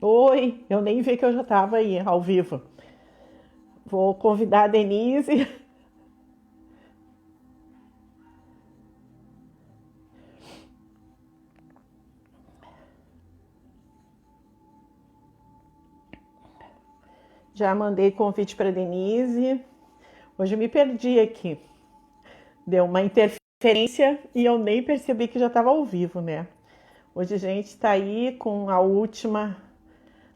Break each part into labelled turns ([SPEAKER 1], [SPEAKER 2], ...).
[SPEAKER 1] Oi, eu nem vi que eu já estava aí ao vivo. Vou convidar a Denise. Já mandei convite para Denise. Hoje eu me perdi aqui. Deu uma interferência e eu nem percebi que já estava ao vivo, né? Hoje a gente está aí com a última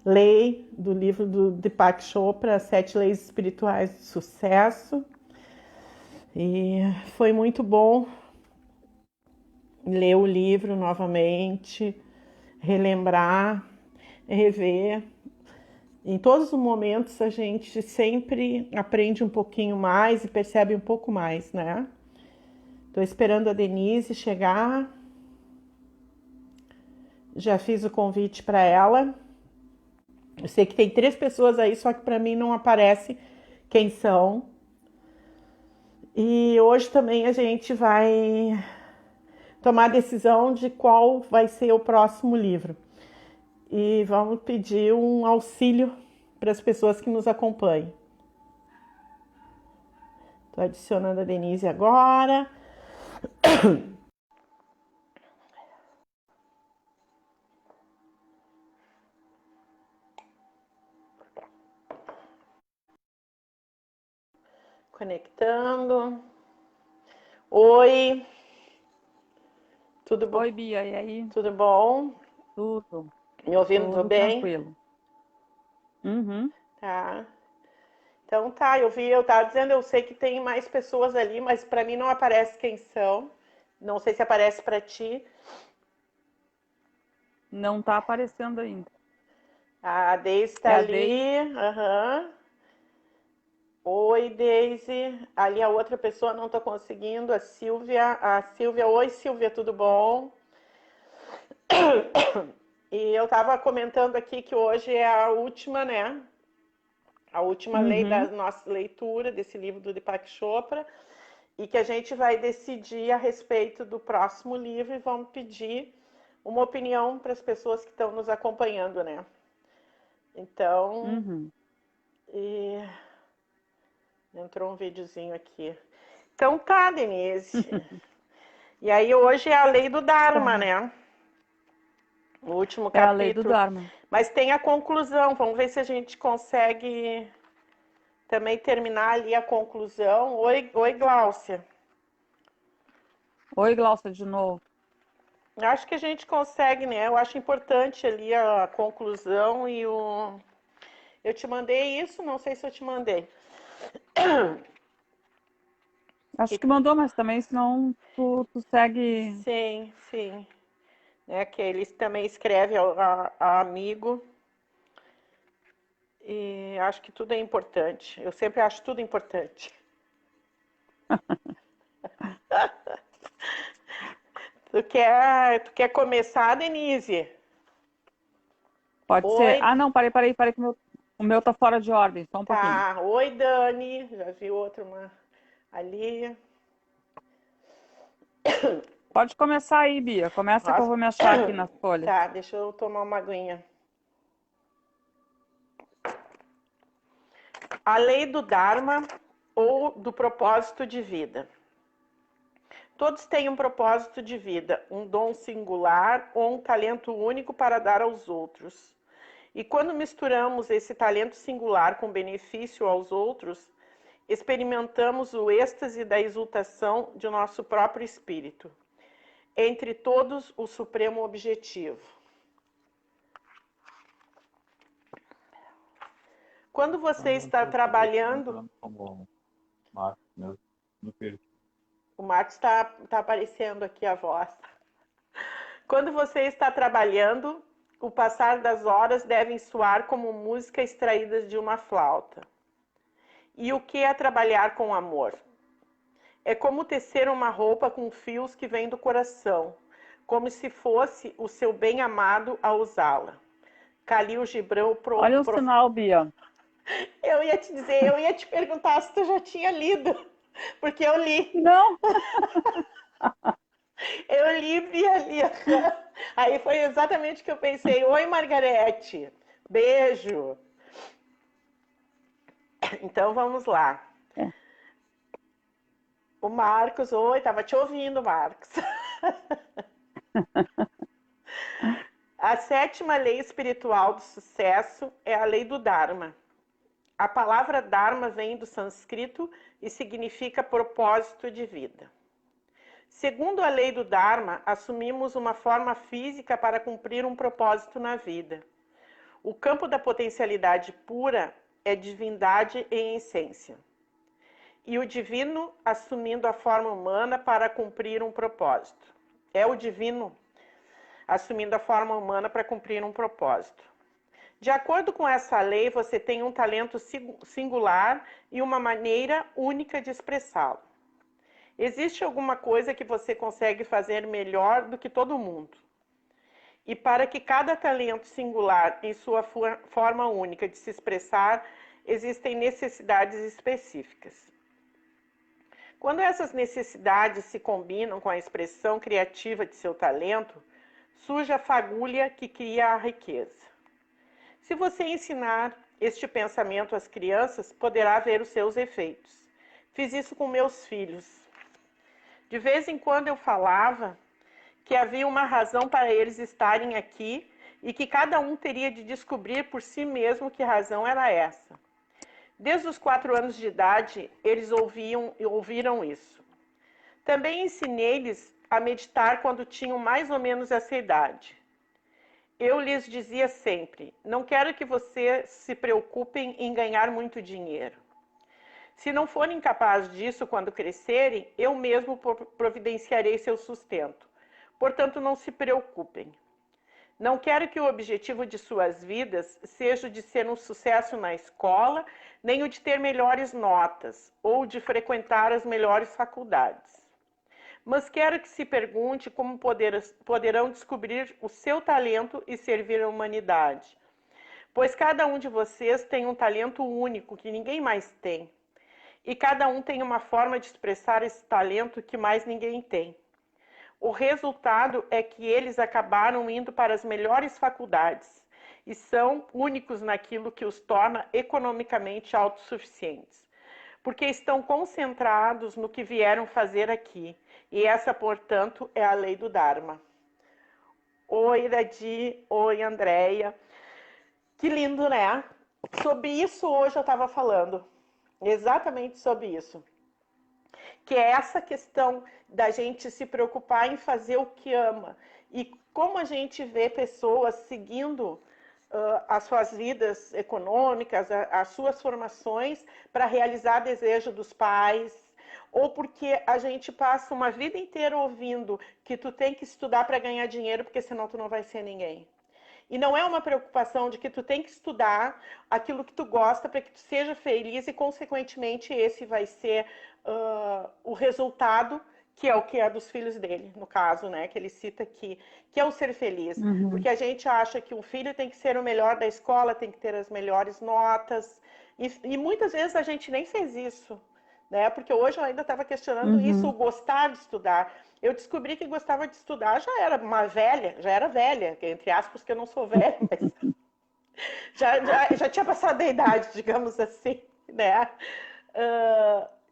[SPEAKER 1] lei do livro do Deepak Chopra, As Sete Leis Espirituais do Sucesso. E foi muito bom ler o livro novamente, relembrar, rever. Em todos os momentos a gente sempre aprende um pouquinho mais e percebe um pouco mais, né? Tô esperando a Denise chegar. Já fiz o convite para ela. Eu sei que tem 3 pessoas aí, só que para mim não aparece quem são. E hoje também a gente vai tomar a decisão de qual vai ser o próximo livro. E vamos pedir um auxílio para as pessoas que nos acompanhem. Estou adicionando a Denise agora. Conectando. Oi, tudo bom?
[SPEAKER 2] Oi, Bia, e aí?
[SPEAKER 1] Tudo bom?
[SPEAKER 2] Tudo,
[SPEAKER 1] Me ouvindo
[SPEAKER 2] tudo
[SPEAKER 1] bem?
[SPEAKER 2] tranquilo. Uhum.
[SPEAKER 1] Tá. Então tá, eu tava dizendo, eu sei que tem mais pessoas ali, mas para mim não aparece quem são. Não sei se aparece para ti.
[SPEAKER 2] Não tá aparecendo ainda.
[SPEAKER 1] A Deise
[SPEAKER 2] É
[SPEAKER 1] está
[SPEAKER 2] a Deise?
[SPEAKER 1] ali. Aham. Oi, Deise. Ali a outra pessoa não está conseguindo. A Silvia. Oi, Silvia, tudo bom? E eu estava comentando aqui que hoje é a última, né? A última lei da
[SPEAKER 2] Uhum.
[SPEAKER 1] nossa leitura desse livro do Deepak Chopra. E que a gente vai decidir a respeito do próximo livro e vamos pedir uma opinião para as pessoas que estão nos acompanhando, né? Então,
[SPEAKER 2] Uhum.
[SPEAKER 1] e... entrou um videozinho aqui. Então tá, Denise. E aí hoje é a lei do Dharma,
[SPEAKER 2] Tá.
[SPEAKER 1] né? O último
[SPEAKER 2] É a lei do
[SPEAKER 1] capítulo.
[SPEAKER 2] Dharma.
[SPEAKER 1] Mas tem a conclusão. Vamos ver se a gente consegue também terminar ali a conclusão. Oi, Gláucia.
[SPEAKER 2] Oi, Glaucia, de novo.
[SPEAKER 1] Acho que a gente consegue, né? Eu acho importante ali a conclusão e o. Eu te mandei isso, não sei se eu te mandei.
[SPEAKER 2] Acho que mandou, mas também, senão tu segue.
[SPEAKER 1] Sim, sim. É que eles também escrevem a amigo. E acho que tudo é importante. Eu sempre acho tudo importante. Tu quer começar, Denise?
[SPEAKER 2] Pode ser.
[SPEAKER 1] Oi,
[SPEAKER 2] Ah, não, parei, que o meu tá fora de ordem, só um pouquinho.
[SPEAKER 1] tá. Oi, Dani. Já vi outra ali.
[SPEAKER 2] Pode começar aí, Bia. Começa que eu
[SPEAKER 1] Nossa.
[SPEAKER 2] vou me achar aqui nas folhas.
[SPEAKER 1] Tá, deixa eu tomar uma aguinha. A lei do Dharma ou do propósito de vida. Todos têm um propósito de vida, um dom singular ou um talento único para dar aos outros. E quando misturamos esse talento singular com benefício aos outros, experimentamos o êxtase da exultação de nosso próprio espírito. Entre todos, o supremo objetivo. Quando você está trabalhando...
[SPEAKER 3] Como Marcos mesmo, no perfil.
[SPEAKER 1] O Marcos está aparecendo aqui a voz. Quando você está trabalhando, o passar das horas devem soar como música extraída de uma flauta. E o que é trabalhar com amor? É como tecer uma roupa com fios que vêm do coração, como se fosse o seu bem-amado a usá-la. Khalil Gibran,
[SPEAKER 2] Olha o sinal, Bia.
[SPEAKER 1] Eu ia te dizer, eu ia te perguntar se tu já tinha lido, porque eu li.
[SPEAKER 2] Não.
[SPEAKER 1] Eu li, vi ali. Aí foi exatamente o que eu pensei. Oi, Margarete. Beijo. Então vamos lá.
[SPEAKER 2] É.
[SPEAKER 1] O Marcos, oi, tava te ouvindo, Marcos. A sétima lei espiritual do sucesso é a lei do Dharma. A palavra Dharma vem do sânscrito e significa propósito de vida. Segundo a lei do Dharma, assumimos uma forma física para cumprir um propósito na vida. O campo da potencialidade pura é divindade em essência. E o divino assumindo a forma humana para cumprir um propósito. É o divino assumindo a forma humana para cumprir um propósito. De acordo com essa lei, você tem um talento singular e uma maneira única de expressá-lo. Existe alguma coisa que você consegue fazer melhor do que todo mundo? E para que cada talento singular em sua forma única de se expressar, existem necessidades específicas. Quando essas necessidades se combinam com a expressão criativa de seu talento, surge a fagulha que cria a riqueza. Se você ensinar este pensamento às crianças, poderá ver os seus efeitos. Fiz isso com meus filhos. De vez em quando eu falava que havia uma razão para eles estarem aqui e que cada um teria de descobrir por si mesmo que razão era essa. Desde os 4 anos de idade, eles ouviram isso. Também ensinei-lhes a meditar quando tinham mais ou menos essa idade. Eu lhes dizia sempre, não quero que vocês se preocupem em ganhar muito dinheiro. Se não forem capazes disso quando crescerem, eu mesmo providenciarei seu sustento. Portanto, não se preocupem. Não quero que o objetivo de suas vidas seja o de ser um sucesso na escola, nem o de ter melhores notas, ou de frequentar as melhores faculdades. Mas quero que se pergunte como poderão descobrir o seu talento e servir a humanidade. Pois cada um de vocês tem um talento único que ninguém mais tem. E cada um tem uma forma de expressar esse talento que mais ninguém tem. O resultado é que eles acabaram indo para as melhores faculdades e são únicos naquilo que os torna economicamente autossuficientes, porque estão concentrados no que vieram fazer aqui. E essa, portanto, é a lei do Dharma. Oi, Iradi. Oi, Andréia. Que lindo, né? Sobre isso hoje eu estava falando. Exatamente sobre isso. Que é essa questão da gente se preocupar em fazer o que ama. E como a gente vê pessoas seguindo as suas vidas econômicas, as suas formações para realizar desejo dos pais, ou porque a gente passa uma vida inteira ouvindo que tu tem que estudar para ganhar dinheiro, porque senão tu não vai ser ninguém. E não é uma preocupação de que tu tem que estudar aquilo que tu gosta para que tu seja feliz e, consequentemente, esse vai ser o resultado, que é o que é dos filhos dele, no caso, né, que ele cita aqui, que é o ser feliz.
[SPEAKER 2] Uhum.
[SPEAKER 1] Porque a gente acha que um filho tem que ser o melhor da escola, tem que ter as melhores notas, e muitas vezes a gente nem fez isso, né? Porque hoje eu ainda estava questionando isso, o gostar de estudar. Eu descobri que gostava de estudar, já era velha, entre aspas, que eu não sou velha, mas já tinha passado da idade, digamos assim, né?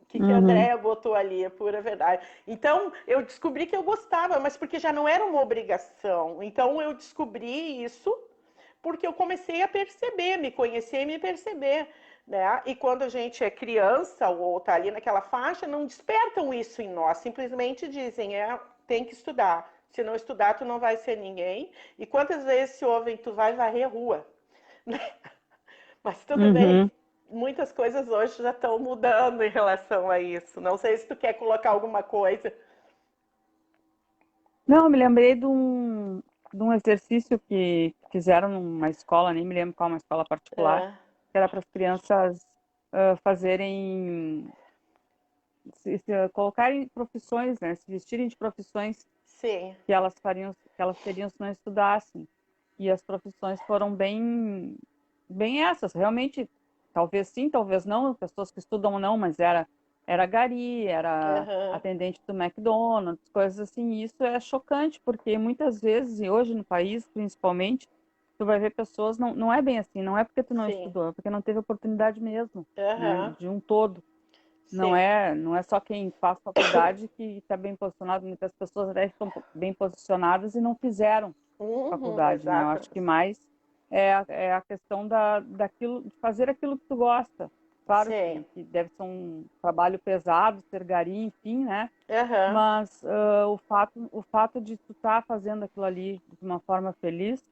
[SPEAKER 1] Que a Andréia botou ali, é pura verdade. Então, eu descobri que eu gostava, mas porque já não era uma obrigação. Então, eu descobri isso porque eu comecei a perceber, me conhecer e me perceber, né? E quando a gente é criança ou tá ali naquela faixa, não despertam isso em nós, simplesmente dizem, tem que estudar. Se não estudar, tu não vai ser ninguém. E quantas vezes se ouvem, tu vai varrer rua? Mas tudo bem. Muitas coisas hoje já estão mudando em relação a isso. Não sei se tu quer colocar alguma coisa.
[SPEAKER 2] Não, eu me lembrei de um exercício que fizeram numa escola, nem me lembro qual, uma escola particular, que era para as crianças fazerem, colocarem profissões, né, se vestirem de profissões
[SPEAKER 1] Sim.
[SPEAKER 2] que elas teriam se não estudassem. E as profissões foram bem essas, realmente, talvez sim, talvez não, pessoas que estudam não, mas era gari, era atendente do McDonald's, coisas assim. E isso é chocante, porque muitas vezes, e hoje no país principalmente, tu vai ver pessoas, não é bem assim, não é porque tu não
[SPEAKER 1] Sim.
[SPEAKER 2] estudou, é porque não teve oportunidade mesmo, né?
[SPEAKER 1] Aham.
[SPEAKER 2] De um todo.
[SPEAKER 1] Sim.
[SPEAKER 2] Não é só quem faz faculdade que está bem posicionado, muitas pessoas até estão bem posicionadas e não fizeram
[SPEAKER 1] Uhum,
[SPEAKER 2] faculdade, né? Eu
[SPEAKER 1] exato.
[SPEAKER 2] acho que mais é a questão daquilo, de fazer aquilo que tu gosta. Claro
[SPEAKER 1] Sim.
[SPEAKER 2] que deve ser um trabalho pesado, ser gari, enfim, né?
[SPEAKER 1] Aham.
[SPEAKER 2] Mas o fato de tu estar fazendo aquilo ali de uma forma feliz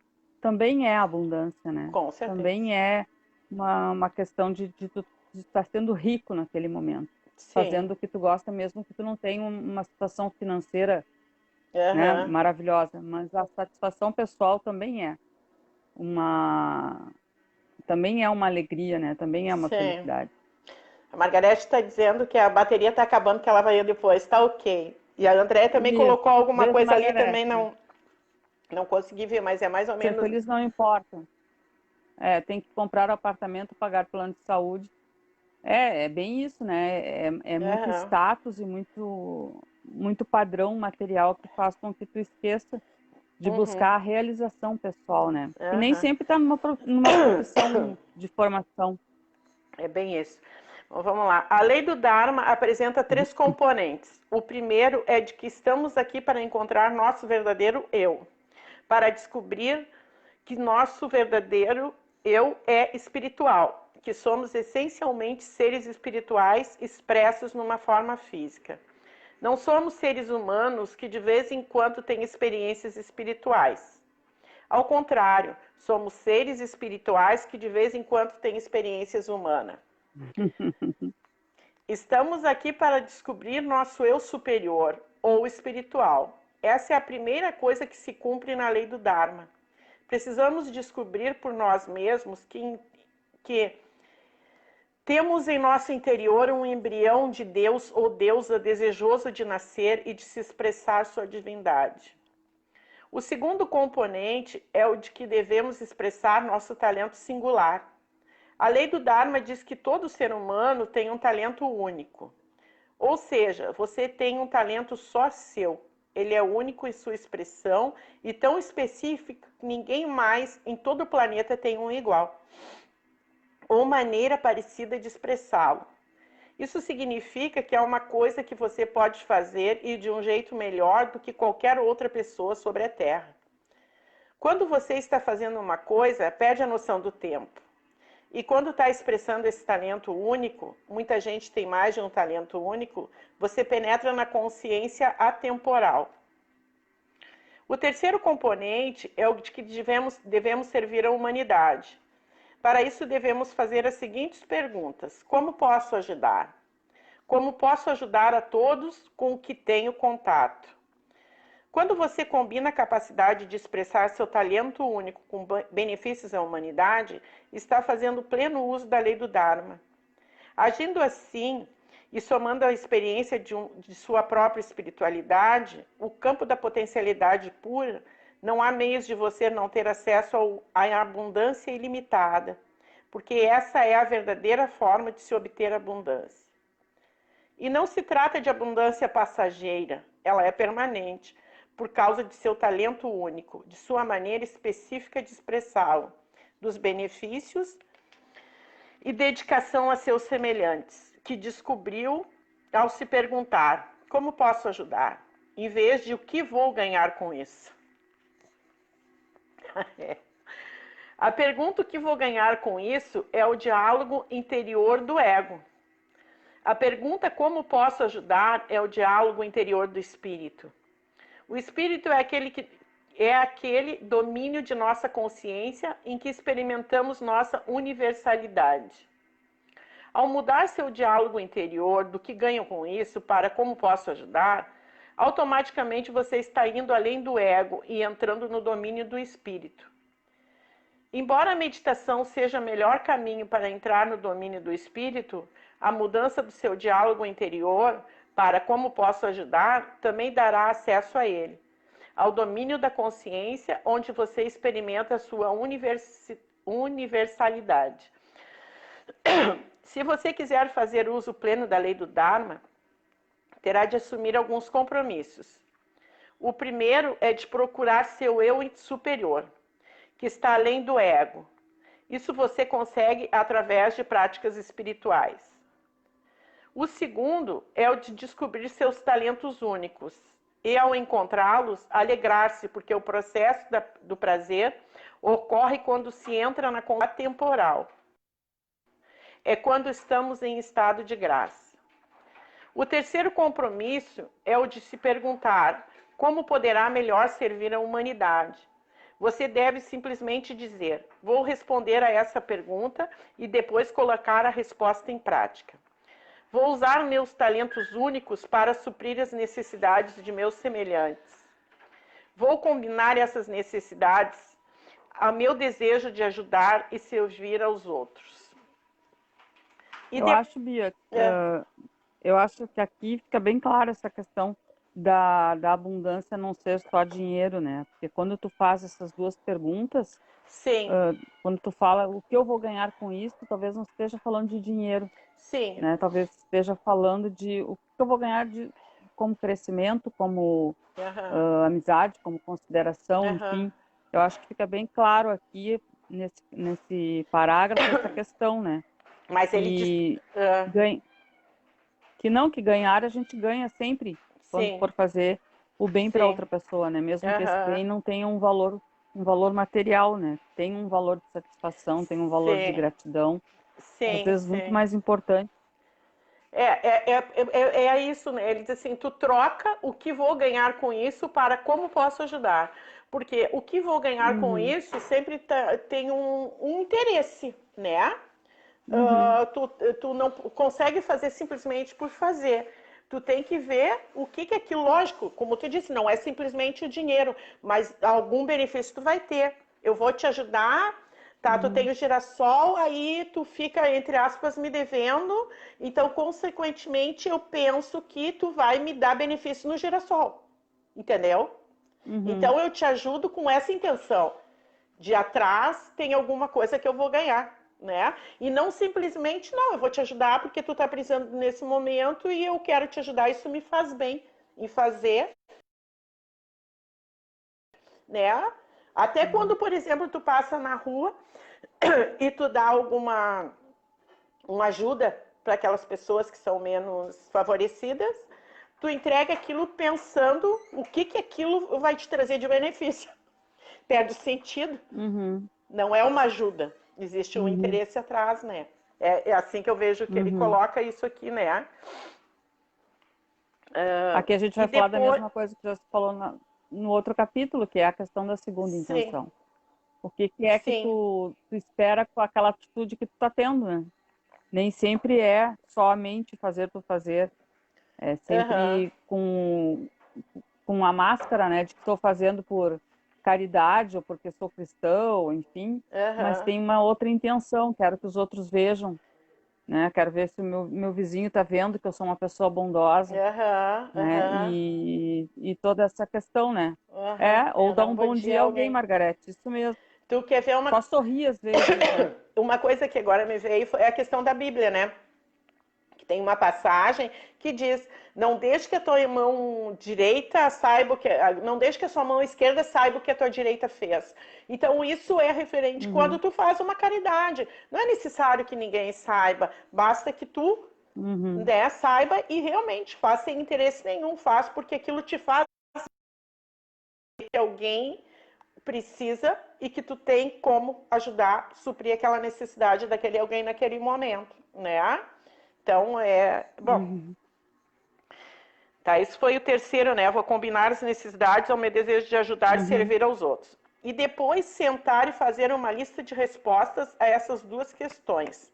[SPEAKER 2] também é abundância, né?
[SPEAKER 1] Com certeza.
[SPEAKER 2] Também é uma questão de tu de estar sendo rico naquele momento,
[SPEAKER 1] Sim.
[SPEAKER 2] fazendo o que tu gosta, mesmo que tu não tenha uma situação financeira, né,
[SPEAKER 1] Aham.
[SPEAKER 2] maravilhosa, mas a satisfação pessoal uma também é uma alegria, né? Também é uma
[SPEAKER 1] Sim.
[SPEAKER 2] felicidade.
[SPEAKER 1] A Margarete está dizendo que a bateria está acabando, que ela vai ir depois. Tá ok. E a Andréia também colocou
[SPEAKER 2] Isso.
[SPEAKER 1] alguma
[SPEAKER 2] Beijo,
[SPEAKER 1] coisa ali,
[SPEAKER 2] Margarete.
[SPEAKER 1] também não consegui ver, mas é mais ou
[SPEAKER 2] Ser
[SPEAKER 1] menos.
[SPEAKER 2] feliz não importa. Tem que comprar o apartamento, pagar plano de saúde. É bem isso, né? É muito
[SPEAKER 1] Aham.
[SPEAKER 2] status e muito padrão material que faz com que tu esqueça de
[SPEAKER 1] Uhum.
[SPEAKER 2] buscar a realização pessoal, né? E nem
[SPEAKER 1] Aham.
[SPEAKER 2] sempre está numa profissão de formação.
[SPEAKER 1] É bem isso. Bom, vamos lá. A lei do Dharma apresenta três componentes. O primeiro é de que estamos aqui para encontrar nosso verdadeiro eu, para descobrir que nosso verdadeiro eu é espiritual, que somos essencialmente seres espirituais expressos numa forma física. Não somos seres humanos que de vez em quando têm experiências espirituais. Ao contrário, somos seres espirituais que de vez em quando têm experiências humanas. Estamos aqui para descobrir nosso eu superior ou espiritual. Essa é a primeira coisa que se cumpre na lei do Dharma. Precisamos descobrir por nós mesmos que temos em nosso interior um embrião de Deus ou deusa desejoso de nascer e de se expressar sua divindade. O segundo componente é o de que devemos expressar nosso talento singular. A lei do Dharma diz que todo ser humano tem um talento único. Ou seja, você tem um talento só seu. Ele é único em sua expressão e tão específico que ninguém mais em todo o planeta tem um igual, ou maneira parecida de expressá-lo. Isso significa que é uma coisa que você pode fazer e de um jeito melhor do que qualquer outra pessoa sobre a Terra. Quando você está fazendo uma coisa, perde a noção do tempo. E quando está expressando esse talento único, muita gente tem mais de um talento único, você penetra na consciência atemporal. O terceiro componente é o de que devemos servir a humanidade. Para isso, devemos fazer as seguintes perguntas: como posso ajudar? Como posso ajudar a todos com o que tenho contato? Quando você combina a capacidade de expressar seu talento único com benefícios à humanidade, está fazendo pleno uso da lei do Dharma. Agindo assim e somando a experiência de sua própria espiritualidade, o campo da potencialidade pura, não há meios de você não ter acesso à abundância ilimitada, porque essa é a verdadeira forma de se obter abundância. E não se trata de abundância passageira, ela é permanente, por causa de seu talento único, de sua maneira específica de expressá-lo, dos benefícios e dedicação a seus semelhantes, que descobriu ao se perguntar: como posso ajudar? Em vez de o que vou ganhar com isso? A pergunta o que vou ganhar com isso é o diálogo interior do ego. A pergunta como posso ajudar é o diálogo interior do espírito. O espírito é aquele domínio de nossa consciência em que experimentamos nossa universalidade. Ao mudar seu diálogo interior do que ganho com isso para como posso ajudar, automaticamente você está indo além do ego e entrando no domínio do espírito. Embora a meditação seja o melhor caminho para entrar no domínio do espírito, a mudança do seu diálogo interior para como posso ajudar também dará acesso a ele, ao domínio da consciência, onde você experimenta a sua universalidade. Se você quiser fazer uso pleno da lei do Dharma, terá de assumir alguns compromissos. O primeiro é de procurar seu eu superior, que está além do ego. Isso você consegue através de práticas espirituais. O segundo é o de descobrir seus talentos únicos e, ao encontrá-los, alegrar-se, porque o processo do prazer ocorre quando se entra na contagem temporal. É quando estamos em estado de graça. O terceiro compromisso é o de se perguntar como poderá melhor servir a humanidade. Você deve simplesmente dizer: vou responder a essa pergunta e depois colocar a resposta em prática. Vou usar meus talentos únicos para suprir as necessidades de meus semelhantes. Vou combinar essas necessidades ao meu desejo de ajudar e servir aos outros.
[SPEAKER 2] Acho, Bia, eu acho que aqui fica bem clara essa questão da abundância não ser só dinheiro, né? Porque quando tu faz essas duas perguntas,
[SPEAKER 1] sim,
[SPEAKER 2] quando tu fala o que eu vou ganhar com isso, talvez não esteja falando de dinheiro,
[SPEAKER 1] sim,
[SPEAKER 2] né? Talvez esteja falando de o que eu vou ganhar como crescimento, como amizade, como consideração, enfim. Eu acho que fica bem claro aqui nesse parágrafo essa questão, né?
[SPEAKER 1] Mas ele diz...
[SPEAKER 2] que ganhar a gente ganha sempre quando
[SPEAKER 1] Sim.
[SPEAKER 2] for fazer o bem para
[SPEAKER 1] Sim.
[SPEAKER 2] outra pessoa, né? Mesmo que esse bem não tenha um valor material, né? Tem um valor de satisfação, tem um valor de gratidão,
[SPEAKER 1] sim,
[SPEAKER 2] às vezes
[SPEAKER 1] sim.
[SPEAKER 2] muito mais importante.
[SPEAKER 1] É isso, né? Ele diz assim, tu troca o que vou ganhar com isso para como posso ajudar. Porque o que vou ganhar com isso sempre tem um interesse, né? Tu não consegue fazer simplesmente por fazer. Tu tem que ver o que é aquilo. Lógico, como tu disse, não é simplesmente o dinheiro, mas algum benefício tu vai ter. Eu vou te ajudar, tá? Tu tem o girassol, aí tu fica, entre aspas, me devendo, então, consequentemente, eu penso que tu vai me dar benefício no girassol, entendeu? Então, eu te ajudo com essa intenção. De atrás tem alguma coisa que eu vou ganhar, né? E não simplesmente, não, eu vou te ajudar porque tu tá precisando nesse momento e eu quero te ajudar, isso me faz bem em fazer, né? Até quando, por exemplo, tu passa na rua e tu dá uma ajuda para aquelas pessoas que são menos favorecidas, tu entrega aquilo pensando o que aquilo vai te trazer de benefício. Perde sentido. Não é uma ajuda. Existe um interesse atrás, né? É assim que eu vejo que ele coloca isso aqui, né?
[SPEAKER 2] Aqui a gente vai falar da mesma coisa que já se falou no outro capítulo, que é a questão da segunda intenção. O que é que tu espera com aquela atitude que tu tá tendo, né? Nem sempre é somente fazer por fazer. É sempre com a máscara, né, de que estou fazendo por caridade ou porque sou cristão, enfim. Mas tem uma outra intenção, quero que os outros vejam, né? Quero ver se o meu vizinho está vendo que eu sou uma pessoa bondosa, né? E toda essa questão, né? Ou dar um bom dia a alguém, Margarete, isso mesmo.
[SPEAKER 1] Tu quer ver
[SPEAKER 2] Só sorrir às vezes.
[SPEAKER 1] Uma coisa que agora me veio é a questão da Bíblia, né? Que tem uma passagem que diz: não deixe que a tua mão direita saiba o que, não deixe que a sua mão esquerda saiba o que a tua direita fez. Então isso é referente quando tu faz uma caridade. Não é necessário que ninguém saiba, basta que tu né, saiba e realmente faz sem interesse nenhum, faz porque aquilo te faz que alguém precisa e que tu tem como ajudar, suprir aquela necessidade daquele alguém naquele momento, né? Então, bom, tá, isso foi o terceiro, né? Vou combinar as necessidades ao meu desejo de ajudar e servir aos outros. E depois sentar e fazer uma lista de respostas a essas duas questões.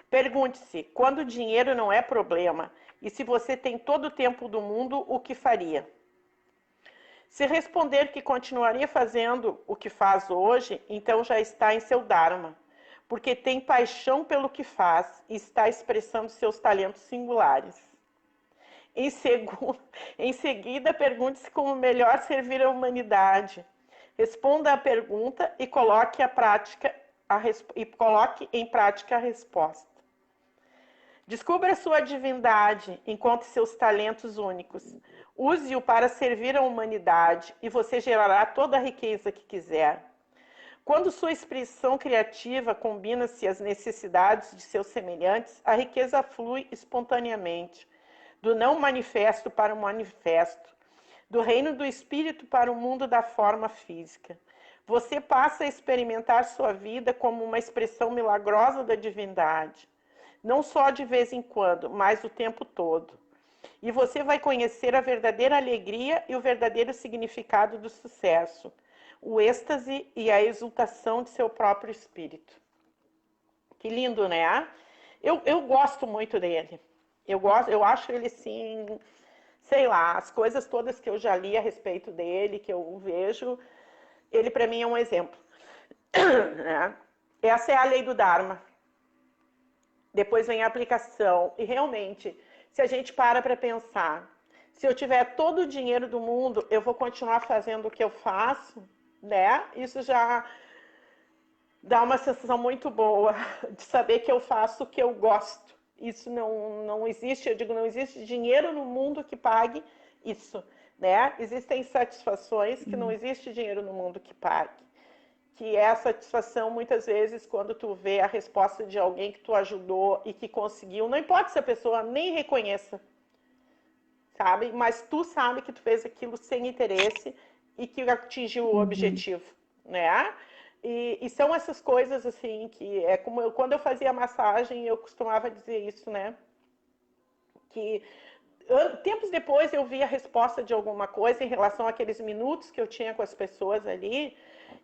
[SPEAKER 1] Pergunte-se, quando o dinheiro não é problema e se você tem todo o tempo do mundo, o que faria? Se responder que continuaria fazendo o que faz hoje, então já está em seu Dharma, porque tem paixão pelo que faz e está expressando seus talentos singulares. Em seguida, pergunte-se como melhor servir a humanidade. Responda a pergunta e coloque em prática a resposta. Descubra sua divindade, encontre seus talentos únicos. Use-o para servir a humanidade e você gerará toda a riqueza que quiser. Quando sua expressão criativa combina-se às necessidades de seus semelhantes, a riqueza flui espontaneamente, do não manifesto para o manifesto, do reino do espírito para o mundo da forma física. Você passa a experimentar sua vida como uma expressão milagrosa da divindade, não só de vez em quando, mas o tempo todo. E você vai conhecer a verdadeira alegria e o verdadeiro significado do sucesso, o êxtase e a exultação de seu próprio espírito. Que lindo, né? Eu gosto muito dele. Eu acho ele, assim, sei lá, as coisas todas que eu já li a respeito dele, que eu vejo, ele para mim é um exemplo. Né? Essa é a lei do Dharma. Depois vem a aplicação. E realmente, se a gente para pensar, se eu tiver todo o dinheiro do mundo, eu vou continuar fazendo o que eu faço, né? Isso já dá uma sensação muito boa de saber que eu faço o que eu gosto. Isso não existe, eu digo, não existe dinheiro no mundo que pague isso, né? Existem satisfações que não existe dinheiro no mundo que pague. Que é a satisfação, muitas vezes, quando tu vê a resposta de alguém que tu ajudou e que conseguiu, não importa se a pessoa nem reconheça, sabe? Mas tu sabe que tu fez aquilo sem interesse e que atingiu o objetivo, né? E são essas coisas, assim, que é como quando eu fazia massagem, eu costumava dizer isso, né? Que tempos depois eu vi a resposta de alguma coisa em relação àqueles minutos que eu tinha com as pessoas ali,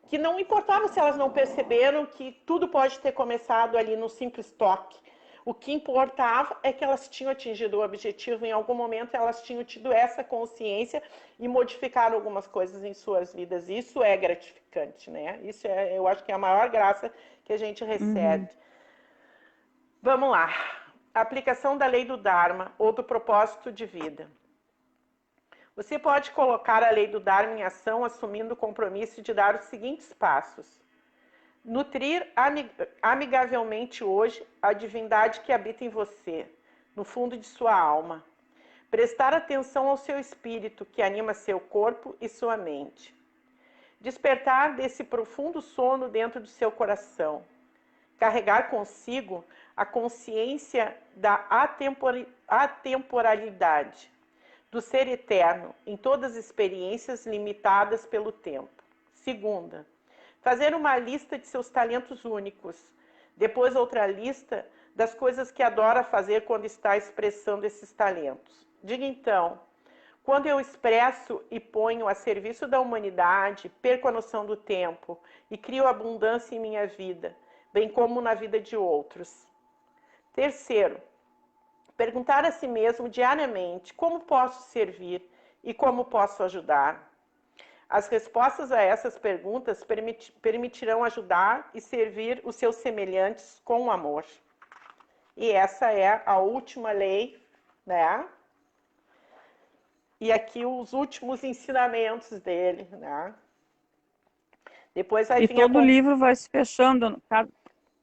[SPEAKER 1] que não importava se elas não perceberam que tudo pode ter começado ali no simples toque. O que importava é que elas tinham atingido o objetivo, em algum momento elas tinham tido essa consciência e modificaram algumas coisas em suas vidas. Isso é gratificante, né? Isso é, eu acho que é a maior graça que a gente recebe. Vamos lá. A aplicação da lei do Dharma ou do propósito de vida. Você pode colocar a lei do Dharma em ação assumindo o compromisso de dar os seguintes passos. Nutrir amigavelmente hoje a divindade que habita em você, no fundo de sua alma. Prestar atenção ao seu espírito, que anima seu corpo e sua mente. Despertar desse profundo sono dentro do seu coração. Carregar consigo a consciência da atemporalidade, do ser eterno, em todas as experiências limitadas pelo tempo. Segunda, fazer uma lista de seus talentos únicos. Depois outra lista das coisas que adora fazer quando está expressando esses talentos. Diga então, quando eu expresso e ponho a serviço da humanidade, perco a noção do tempo e crio abundância em minha vida, bem como na vida de outros. Terceiro, perguntar a si mesmo diariamente como posso servir e como posso ajudar. As respostas a essas perguntas permitirão ajudar e servir os seus semelhantes com amor. E essa é a última lei, né? E aqui os últimos ensinamentos dele, né? Depois vai
[SPEAKER 2] E
[SPEAKER 1] vir
[SPEAKER 2] todo o livro vai se fechando,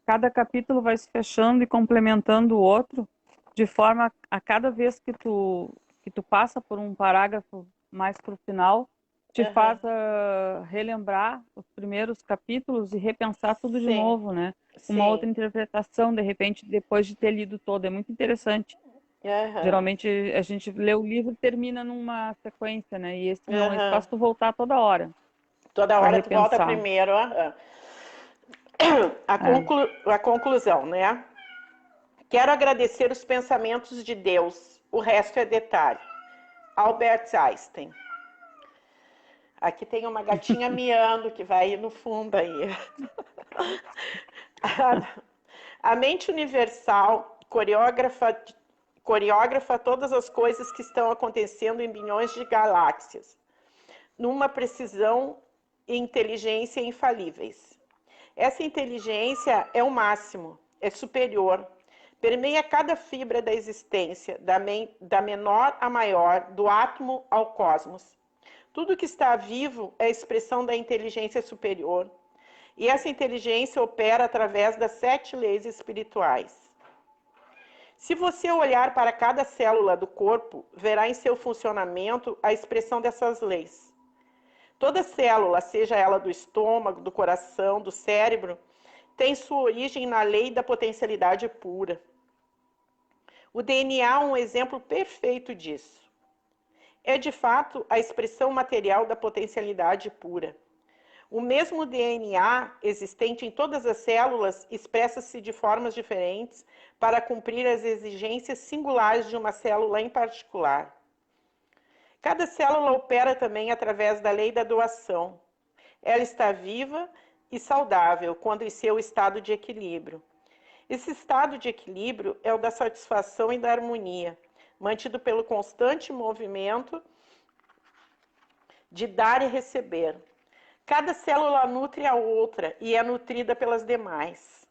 [SPEAKER 2] cada capítulo vai se fechando e complementando o outro, de forma a cada vez que tu passa por um parágrafo mais para o final, te faz relembrar os primeiros capítulos e repensar tudo de novo, né? Uma outra interpretação, de repente, depois de ter lido todo. É muito interessante. Geralmente a gente lê o livro e termina numa sequência, né? E esse não, esse faz tu voltar toda hora.
[SPEAKER 1] Toda hora tu volta primeiro. A conclusão, né? Quero agradecer os pensamentos de Deus. O resto é detalhe. Albert Einstein. Aqui tem uma gatinha miando que vai no fundo aí. A mente universal coreógrafa todas as coisas que estão acontecendo em bilhões de galáxias, numa precisão e inteligência infalíveis. Essa inteligência é o máximo, é superior, permeia cada fibra da existência, da menor à maior, do átomo ao cosmos. Tudo que está vivo é expressão da inteligência superior. E essa inteligência opera através das 7 leis espirituais. Se você olhar para cada célula do corpo, verá em seu funcionamento a expressão dessas leis. Toda célula, seja ela do estômago, do coração, do cérebro, tem sua origem na lei da potencialidade pura. O DNA é um exemplo perfeito disso. É, de fato, a expressão material da potencialidade pura. O mesmo DNA existente em todas as células expressa-se de formas diferentes para cumprir as exigências singulares de uma célula em particular. Cada célula opera também através da lei da doação. Ela está viva e saudável quando em seu estado de equilíbrio. Esse estado de equilíbrio é o da satisfação e da harmonia, mantido pelo constante movimento de dar e receber. Cada célula nutre a outra e é nutrida pelas demais.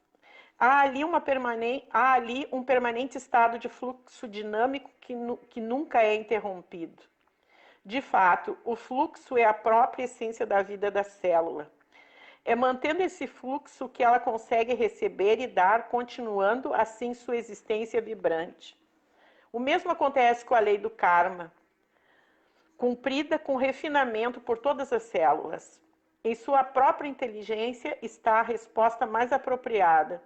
[SPEAKER 1] Há ali um permanente estado de fluxo dinâmico que nunca é interrompido. De fato, o fluxo é a própria essência da vida da célula. É mantendo esse fluxo que ela consegue receber e dar, continuando assim sua existência vibrante. O mesmo acontece com a lei do karma, cumprida com refinamento por todas as células. Em sua própria inteligência está a resposta mais apropriada,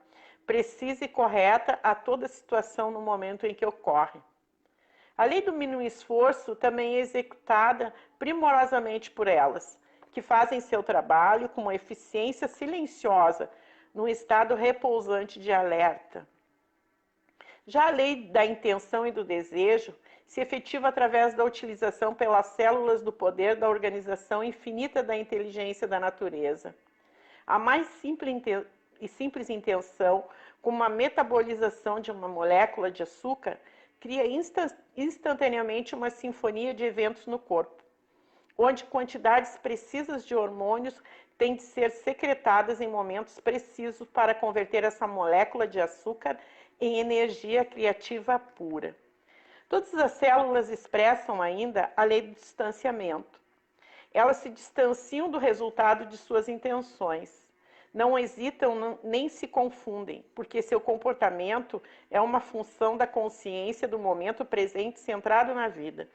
[SPEAKER 1] precisa e correta a toda situação no momento em que ocorre. A lei do mínimo esforço também é executada primorosamente por elas, que fazem seu trabalho com uma eficiência silenciosa, num estado repousante de alerta. Já a lei da intenção e do desejo se efetiva através da utilização pelas células do poder da organização infinita da inteligência da natureza. A mais simples intenção, como a metabolização de uma molécula de açúcar, cria instantaneamente uma sinfonia de eventos no corpo, onde quantidades precisas de hormônios têm de ser secretadas em momentos precisos para converter essa molécula de açúcar em energia criativa pura. Todas as células expressam ainda a lei do distanciamento. Elas se distanciam do resultado de suas intenções. Não hesitam nem se confundem, porque seu comportamento é uma função da consciência do momento presente centrado na vida.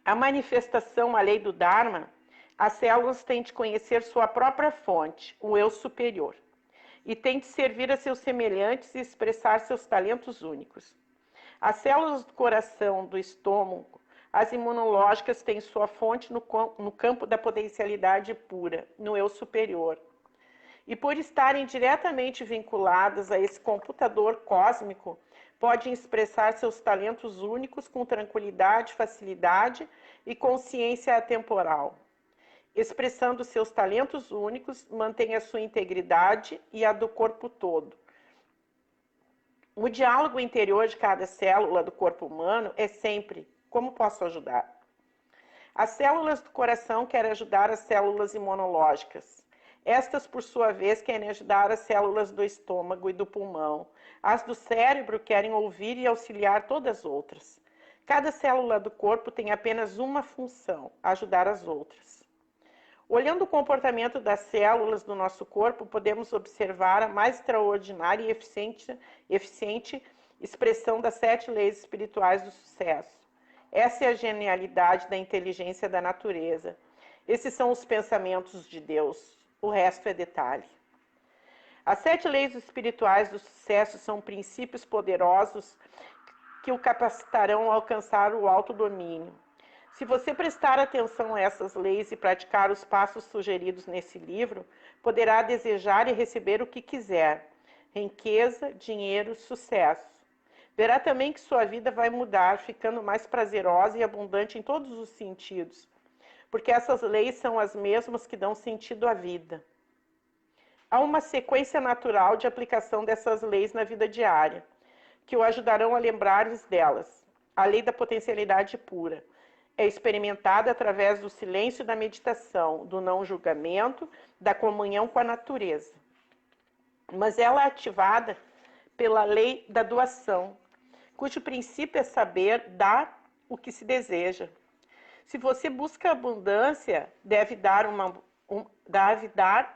[SPEAKER 1] A manifestação, a lei do Dharma, as células têm de conhecer sua própria fonte, o eu superior, e têm de servir a seus semelhantes e expressar seus talentos únicos. As células do coração, do estômago, as imunológicas têm sua fonte no campo da potencialidade pura, no eu superior. E por estarem diretamente vinculadas a esse computador cósmico, podem expressar seus talentos únicos com tranquilidade, facilidade e consciência atemporal. Expressando seus talentos únicos, mantém a sua integridade e a do corpo todo. O diálogo interior de cada célula do corpo humano é sempre: como posso ajudar? As células do coração querem ajudar as células imunológicas. Estas, por sua vez, querem ajudar as células do estômago e do pulmão. As do cérebro querem ouvir e auxiliar todas as outras. Cada célula do corpo tem apenas uma função: ajudar as outras. Olhando o comportamento das células do nosso corpo, podemos observar a mais extraordinária e eficiente expressão das 7 leis espirituais do sucesso. Essa é a genialidade da inteligência da natureza. Esses são os pensamentos de Deus. O resto é detalhe. As 7 leis espirituais do sucesso são princípios poderosos que o capacitarão a alcançar o autodomínio. Se você prestar atenção a essas leis e praticar os passos sugeridos nesse livro, poderá desejar e receber o que quiser: riqueza, dinheiro, sucesso. Verá também que sua vida vai mudar, ficando mais prazerosa e abundante em todos os sentidos, porque essas leis são as mesmas que dão sentido à vida. Há uma sequência natural de aplicação dessas leis na vida diária, que o ajudarão a lembrar-lhes delas. A lei da potencialidade pura é experimentada através do silêncio e da meditação, do não julgamento, da comunhão com a natureza. Mas ela é ativada pela lei da doação, cujo princípio é saber dar o que se deseja. Se você busca abundância, deve dar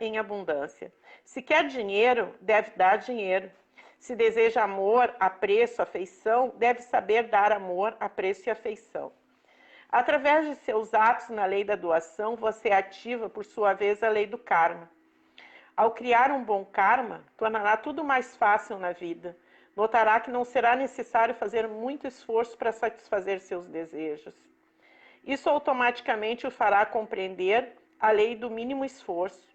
[SPEAKER 1] em abundância. Se quer dinheiro, deve dar dinheiro. Se deseja amor, apreço, afeição, deve saber dar amor, apreço e afeição. Através de seus atos na lei da doação, você ativa, por sua vez, a lei do karma. Ao criar um bom karma, tornará tudo mais fácil na vida. Notará que não será necessário fazer muito esforço para satisfazer seus desejos. Isso automaticamente o fará compreender a lei do mínimo esforço.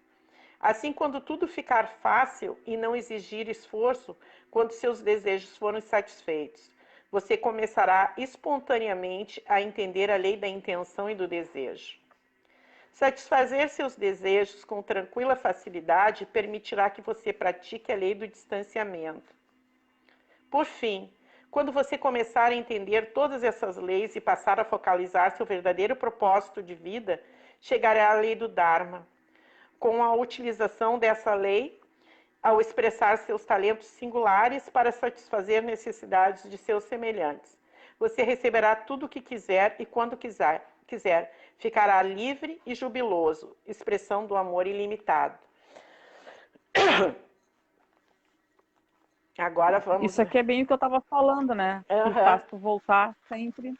[SPEAKER 1] Assim, quando tudo ficar fácil e não exigir esforço, quando seus desejos forem satisfeitos, você começará espontaneamente a entender a lei da intenção e do desejo. Satisfazer seus desejos com tranquila facilidade permitirá que você pratique a lei do distanciamento. Por fim, quando você começar a entender todas essas leis e passar a focalizar seu verdadeiro propósito de vida, chegará à lei do Dharma. Com a utilização dessa lei, ao expressar seus talentos singulares para satisfazer necessidades de seus semelhantes, você receberá tudo o que quiser e quando quiser. Ficará livre e jubiloso, expressão do amor ilimitado. Agora vamos...
[SPEAKER 2] Isso aqui é bem o que eu estava falando, né? Que faz tu voltar sempre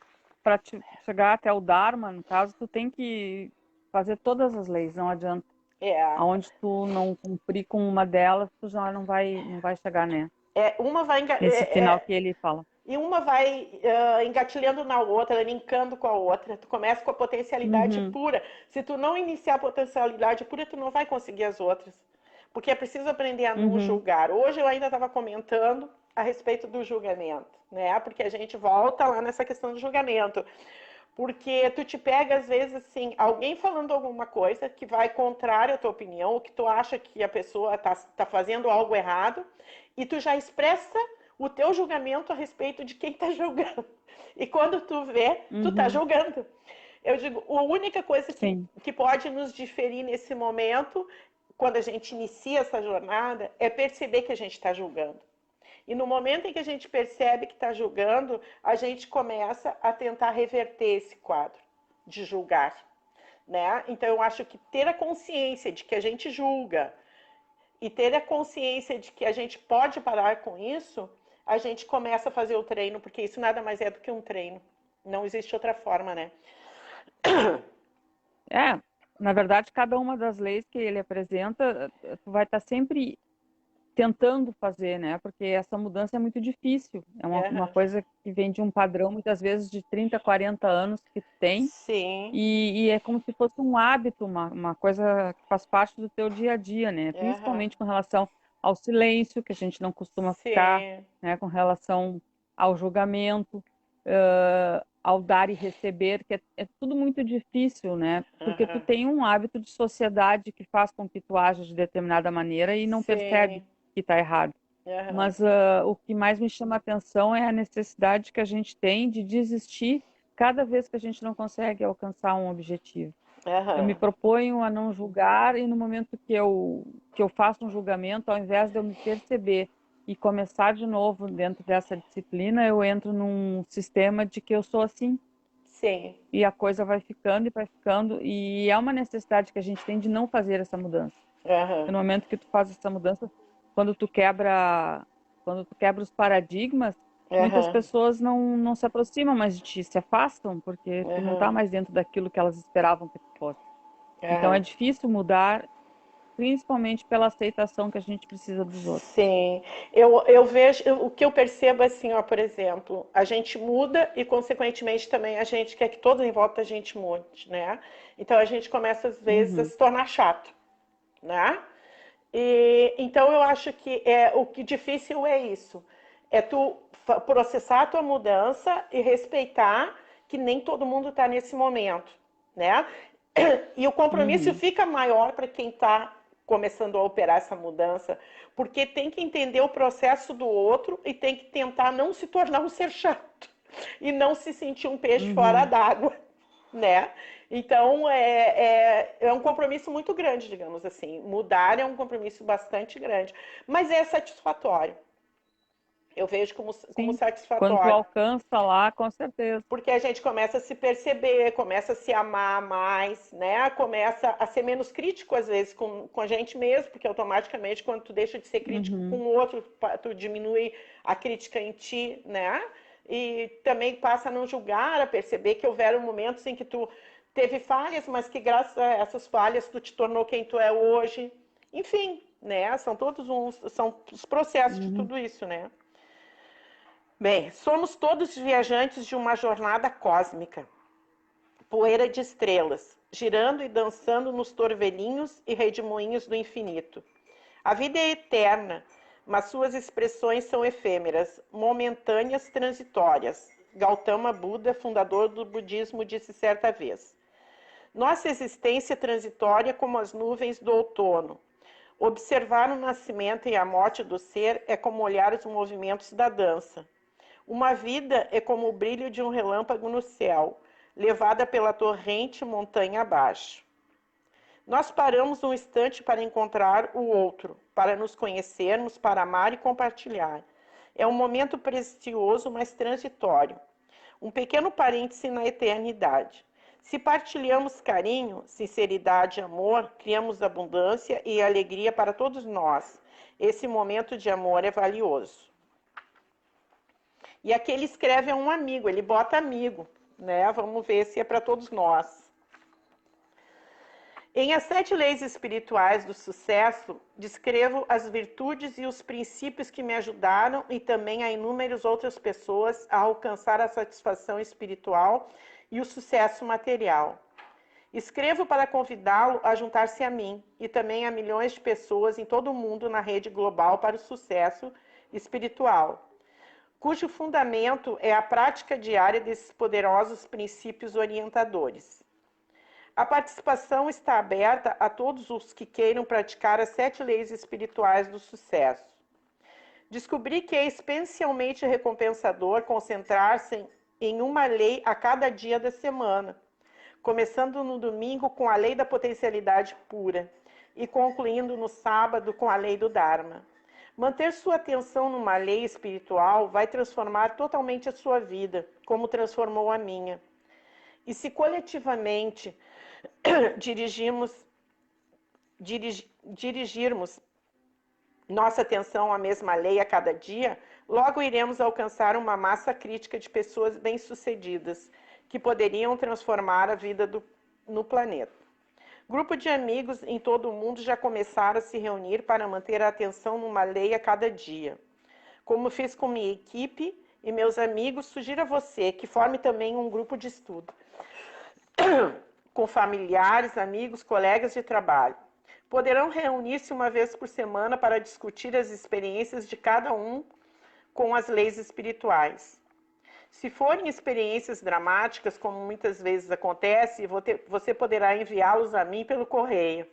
[SPEAKER 2] para chegar até o Dharma, no caso, tu tem que fazer todas as leis, não adianta. Aonde tu não cumprir com uma delas, tu já não vai chegar, né?
[SPEAKER 1] Uma vai
[SPEAKER 2] nesse final que ele fala.
[SPEAKER 1] E uma vai engatilhando na outra, linkando com a outra. Tu começa com a potencialidade pura. Se tu não iniciar a potencialidade pura, tu não vai conseguir as outras. Porque é preciso aprender a não julgar. Hoje eu ainda estava comentando a respeito do julgamento, né? Porque a gente volta lá nessa questão do julgamento. Porque tu te pega, às vezes, assim, alguém falando alguma coisa que vai contrário à tua opinião, ou que tu acha que a pessoa tá fazendo algo errado, e tu já expressa o teu julgamento a respeito de quem tá julgando. E quando tu vê, tu tá julgando. Eu digo, a única coisa que pode nos diferir nesse momento, quando a gente inicia essa jornada, é perceber que a gente está julgando. E no momento em que a gente percebe que está julgando, a gente começa a tentar reverter esse quadro de julgar, né? Então, eu acho que ter a consciência de que a gente julga e ter a consciência de que a gente pode parar com isso, a gente começa a fazer o treino, porque isso nada mais é do que um treino. Não existe outra forma, né?
[SPEAKER 2] Na verdade, cada uma das leis que ele apresenta, tu vai estar sempre tentando fazer, né? Porque essa mudança é muito difícil. É uma coisa que vem de um padrão, muitas vezes, de 30, 40 anos que tu tem.
[SPEAKER 1] Sim.
[SPEAKER 2] E é como se fosse um hábito, uma coisa que faz parte do teu dia a dia, né? Principalmente com relação ao silêncio, que a gente não costuma ficar, né? Com relação ao julgamento, ao dar e receber, que é tudo muito difícil, né? Porque tu tem um hábito de sociedade que faz com que tu aja de determinada maneira e não percebe que está errado. Mas o que mais me chama a atenção é a necessidade que a gente tem de desistir cada vez que a gente não consegue alcançar um objetivo. Eu me proponho a não julgar e no momento que eu faço um julgamento, ao invés de eu me perceber e começar de novo dentro dessa disciplina, eu entro num sistema de que eu sou assim.
[SPEAKER 1] Sim.
[SPEAKER 2] E a coisa vai ficando e vai ficando. E é uma necessidade que a gente tem de não fazer essa mudança. No momento que tu faz essa mudança, quando tu quebra os paradigmas, muitas pessoas não se aproximam mais de ti, se afastam, porque tu não está mais dentro daquilo que elas esperavam que tu fosse. Então é difícil mudar, principalmente pela aceitação que a gente precisa dos outros.
[SPEAKER 1] Sim, eu vejo, o que eu percebo assim, ó, por exemplo, a gente muda e consequentemente também a gente quer que todos em volta a gente mude, né? Então a gente começa às vezes a se tornar chato, né? E, então eu acho que o que difícil é isso, é tu processar a tua mudança e respeitar que nem todo mundo está nesse momento, né? E o compromisso fica maior para quem está começando a operar essa mudança, porque tem que entender o processo do outro e tem que tentar não se tornar um ser chato e não se sentir um peixe fora d'água, né? Então, é um compromisso muito grande, digamos assim. Mudar é um compromisso bastante grande, mas é satisfatório. Eu vejo como satisfatório.
[SPEAKER 2] Quando tu alcança lá, com certeza.
[SPEAKER 1] Porque a gente começa a se perceber, começa a se amar mais, né? Começa a ser menos crítico, às vezes, com a gente mesmo, porque automaticamente, quando tu deixa de ser crítico com o outro, tu diminui a crítica em ti, né? e também passa a não julgar, a perceber que houveram momentos em que tu teve falhas, mas que graças a essas falhas tu te tornou quem tu é hoje. Enfim, né? São os processos de tudo isso, né? Bem, somos todos viajantes de uma jornada cósmica, poeira de estrelas, girando e dançando nos torvelinhos e redemoinhos do infinito. A vida é eterna, mas suas expressões são efêmeras, momentâneas, transitórias. Gautama Buda, fundador do budismo, disse certa vez. Nossa existência é transitória como as nuvens do outono. Observar o nascimento e a morte do ser é como olhar os movimentos da dança. Uma vida é como o brilho de um relâmpago no céu, levada pela torrente montanha abaixo. Nós paramos um instante para encontrar o outro, para nos conhecermos, para amar e compartilhar. É um momento precioso, mas transitório. Um pequeno parêntese na eternidade. Se partilhamos carinho, sinceridade e amor, criamos abundância e alegria para todos nós. Esse momento de amor é valioso. E aqui ele escreve a um amigo, ele bota amigo, né? Vamos ver se é para todos nós. Em As 7 Leis Espirituais do Sucesso, descrevo as virtudes e os princípios que me ajudaram e também a inúmeras outras pessoas a alcançar a satisfação espiritual e o sucesso material. Escrevo para convidá-lo a juntar-se a mim e também a milhões de pessoas em todo o mundo na rede global para o sucesso espiritual, cujo fundamento é a prática diária desses poderosos princípios orientadores. A participação está aberta a todos os que queiram praticar as 7 leis espirituais do sucesso. Descobri que é especialmente recompensador concentrar-se em uma lei a cada dia da semana, começando no domingo com a lei da potencialidade pura e concluindo no sábado com a lei do Dharma. Manter sua atenção numa lei espiritual vai transformar totalmente a sua vida, como transformou a minha. E se coletivamente dirigirmos nossa atenção à mesma lei a cada dia, logo iremos alcançar uma massa crítica de pessoas bem-sucedidas, que poderiam transformar a vida no planeta. Grupo de amigos em todo o mundo já começaram a se reunir para manter a atenção numa lei a cada dia. Como fiz com minha equipe e meus amigos, sugiro a você que forme também um grupo de estudo com familiares, amigos, colegas de trabalho. Poderão reunir-se uma vez por semana para discutir as experiências de cada um com as leis espirituais. Se forem experiências dramáticas, como muitas vezes acontece, você poderá enviá-los a mim pelo correio.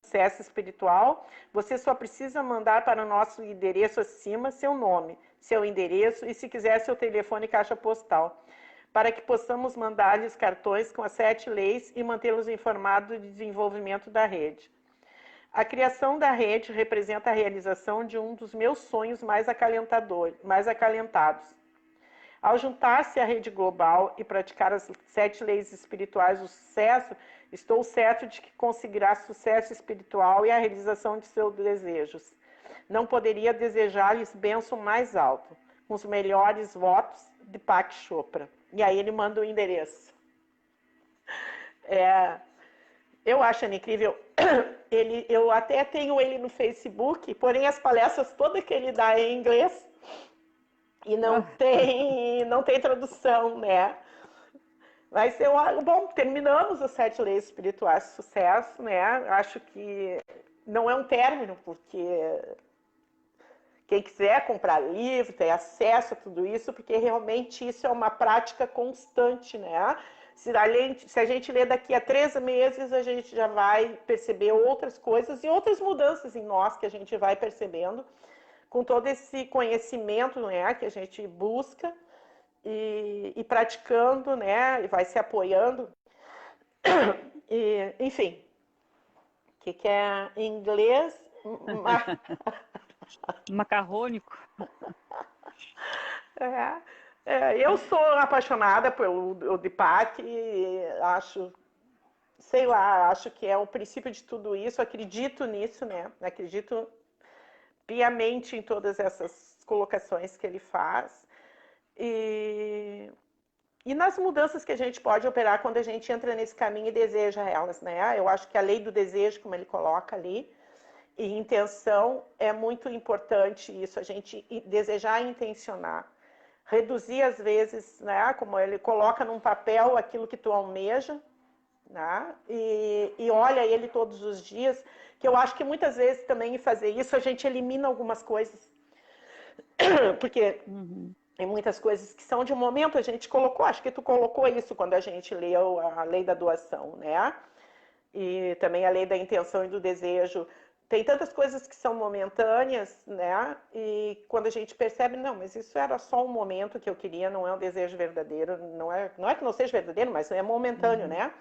[SPEAKER 1] Sucesso espiritual, você só precisa mandar para o nosso endereço acima seu nome, seu endereço e, se quiser, seu telefone e caixa postal, para que possamos mandar-lhes cartões com as 7 leis e mantê-los informados do desenvolvimento da rede. A criação da rede representa a realização de um dos meus sonhos mais acalentados. Ao juntar-se à rede global e praticar as 7 leis espirituais do sucesso, estou certo de que conseguirá sucesso espiritual e a realização de seus desejos. Não poderia desejar-lhes bênção mais alto, com os melhores votos de Deepak Chopra. E aí ele manda o endereço. Eu acho ele incrível. Eu até tenho ele no Facebook, porém as palestras todas que ele dá em inglês e não tem tradução, né? Vai ser bom, terminamos as 7 leis espirituais de sucesso, né? Acho que não é um término, porque quem quiser comprar livro, ter acesso a tudo isso, porque realmente isso é uma prática constante, né? Se a gente ler daqui a 3 meses, a gente já vai perceber outras coisas e outras mudanças em nós que a gente vai percebendo com todo esse conhecimento, né, que a gente busca e praticando, né, e vai se apoiando. E, enfim, o que é em inglês?
[SPEAKER 2] Macarrônico.
[SPEAKER 1] Eu sou apaixonada pelo Deepak e acho que é o princípio de tudo isso, acredito nisso, né? Acredito piamente em todas essas colocações que ele faz. E nas mudanças que a gente pode operar quando a gente entra nesse caminho e deseja elas, né? Eu acho que a lei do desejo, como ele coloca ali, e intenção é muito importante isso, a gente desejar e intencionar. Reduzir às vezes, né? Como ele coloca num papel aquilo que tu almeja, né? E olha ele todos os dias, que eu acho que muitas vezes também em fazer isso a gente elimina algumas coisas. Porque tem muitas coisas que são de um momento, a gente colocou, acho que tu colocou isso quando a gente leu a lei da doação, né? E também a lei da intenção e do desejo. Tem tantas coisas que são momentâneas, né? E quando a gente percebe, não, mas isso era só um momento que eu queria, não é um desejo verdadeiro, não é que não seja verdadeiro, mas é momentâneo, né?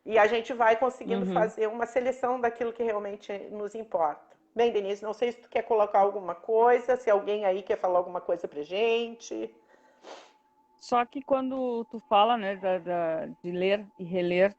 [SPEAKER 1] E a gente vai conseguindo fazer uma seleção daquilo que realmente nos importa. Bem, Denise, não sei se tu quer colocar alguma coisa, se alguém aí quer falar alguma coisa pra gente.
[SPEAKER 2] Só que quando tu fala, né, de ler e reler,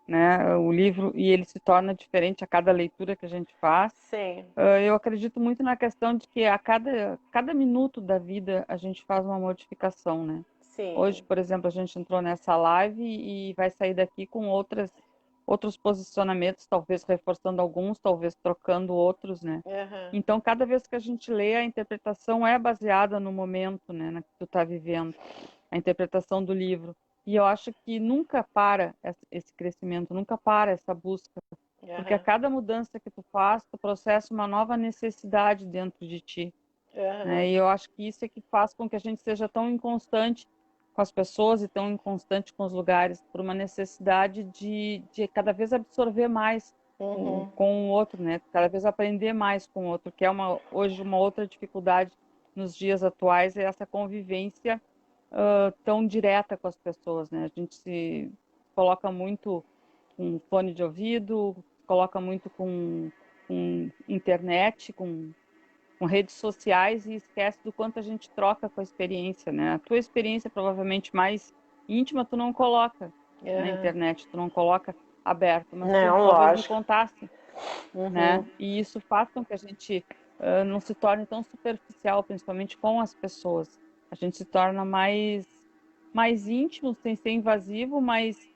[SPEAKER 2] né, o livro, e ele se torna diferente a cada leitura que a gente faz,
[SPEAKER 1] Sim.
[SPEAKER 2] Eu acredito muito na questão de que a cada minuto da vida a gente faz uma modificação, né?
[SPEAKER 1] Sim.
[SPEAKER 2] Hoje, por exemplo, a gente entrou nessa live e vai sair daqui com outros posicionamentos, talvez reforçando alguns, talvez trocando outros, né? Então, cada vez que a gente lê, a interpretação é baseada no momento, né, na que tu está vivendo, a interpretação do livro. E eu acho que nunca para esse crescimento, nunca para essa busca, porque a cada mudança que tu faz, tu processa uma nova necessidade dentro de ti. Né? E eu acho que isso é que faz com que a gente seja tão inconstante com as pessoas e tão inconstante com os lugares, por uma necessidade de cada vez absorver mais com o outro, né? Cada vez aprender mais com o outro, que é hoje uma outra dificuldade nos dias atuais, é essa convivência tão direta com as pessoas, né? A gente se coloca muito com fone de ouvido, coloca muito com internet, com redes sociais e esquece do quanto a gente troca com a experiência, né? A tua experiência provavelmente mais íntima tu não coloca na internet, tu não coloca aberto, mas tu
[SPEAKER 1] Não,
[SPEAKER 2] talvez me
[SPEAKER 1] lógico.
[SPEAKER 2] contasse, né? E isso faz com que a gente não se torne tão superficial, principalmente com as pessoas. A gente se torna mais íntimo, sem ser invasivo, mas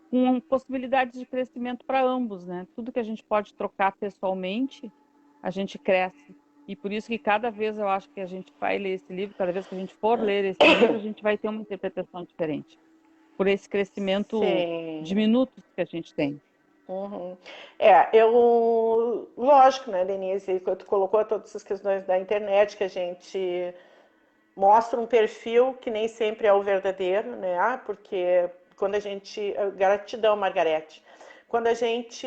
[SPEAKER 2] com possibilidades de crescimento para ambos, né? Tudo que a gente pode trocar pessoalmente, a gente cresce. E por isso que cada vez eu acho que a gente vai ler esse livro, cada vez que a gente for ler esse livro, a gente vai ter uma interpretação diferente. Por esse crescimento de minutos que a gente tem.
[SPEAKER 1] Lógico, né, Denise, tu colocou todas essas questões da internet, que a gente mostra um perfil que nem sempre é o verdadeiro, né, porque quando a gente, gratidão, Margarete, quando a gente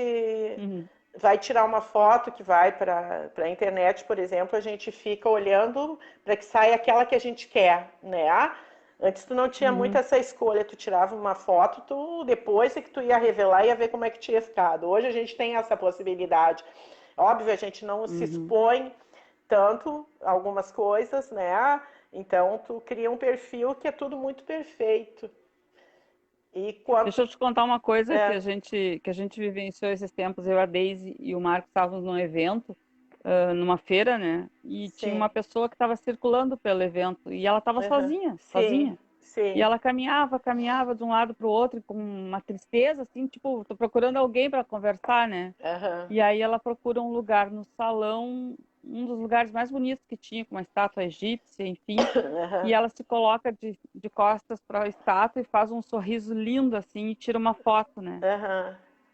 [SPEAKER 1] vai tirar uma foto que vai para a internet, por exemplo, a gente fica olhando para que saia aquela que a gente quer, né? Antes tu não tinha muito essa escolha, tu tirava uma foto, depois é que tu ia revelar e ia ver como é que tinha ficado. Hoje a gente tem essa possibilidade. Óbvio, a gente não se expõe tanto a algumas coisas, né? Então tu cria um perfil que é tudo muito perfeito.
[SPEAKER 2] Deixa eu te contar uma coisa que a gente vivenciou esses tempos. Eu, a Deise e o Marcos estávamos num evento, numa feira, né? E tinha uma pessoa que estava circulando pelo evento e ela estava sozinha.
[SPEAKER 1] Sim.
[SPEAKER 2] E ela caminhava de um lado para o outro com uma tristeza, assim, tipo, tô procurando alguém para conversar, né? E aí ela procura um lugar no salão, um dos lugares mais bonitos que tinha, com uma estátua egípcia, enfim. E ela se coloca de costas para a estátua e faz um sorriso lindo, assim, e tira uma foto, né?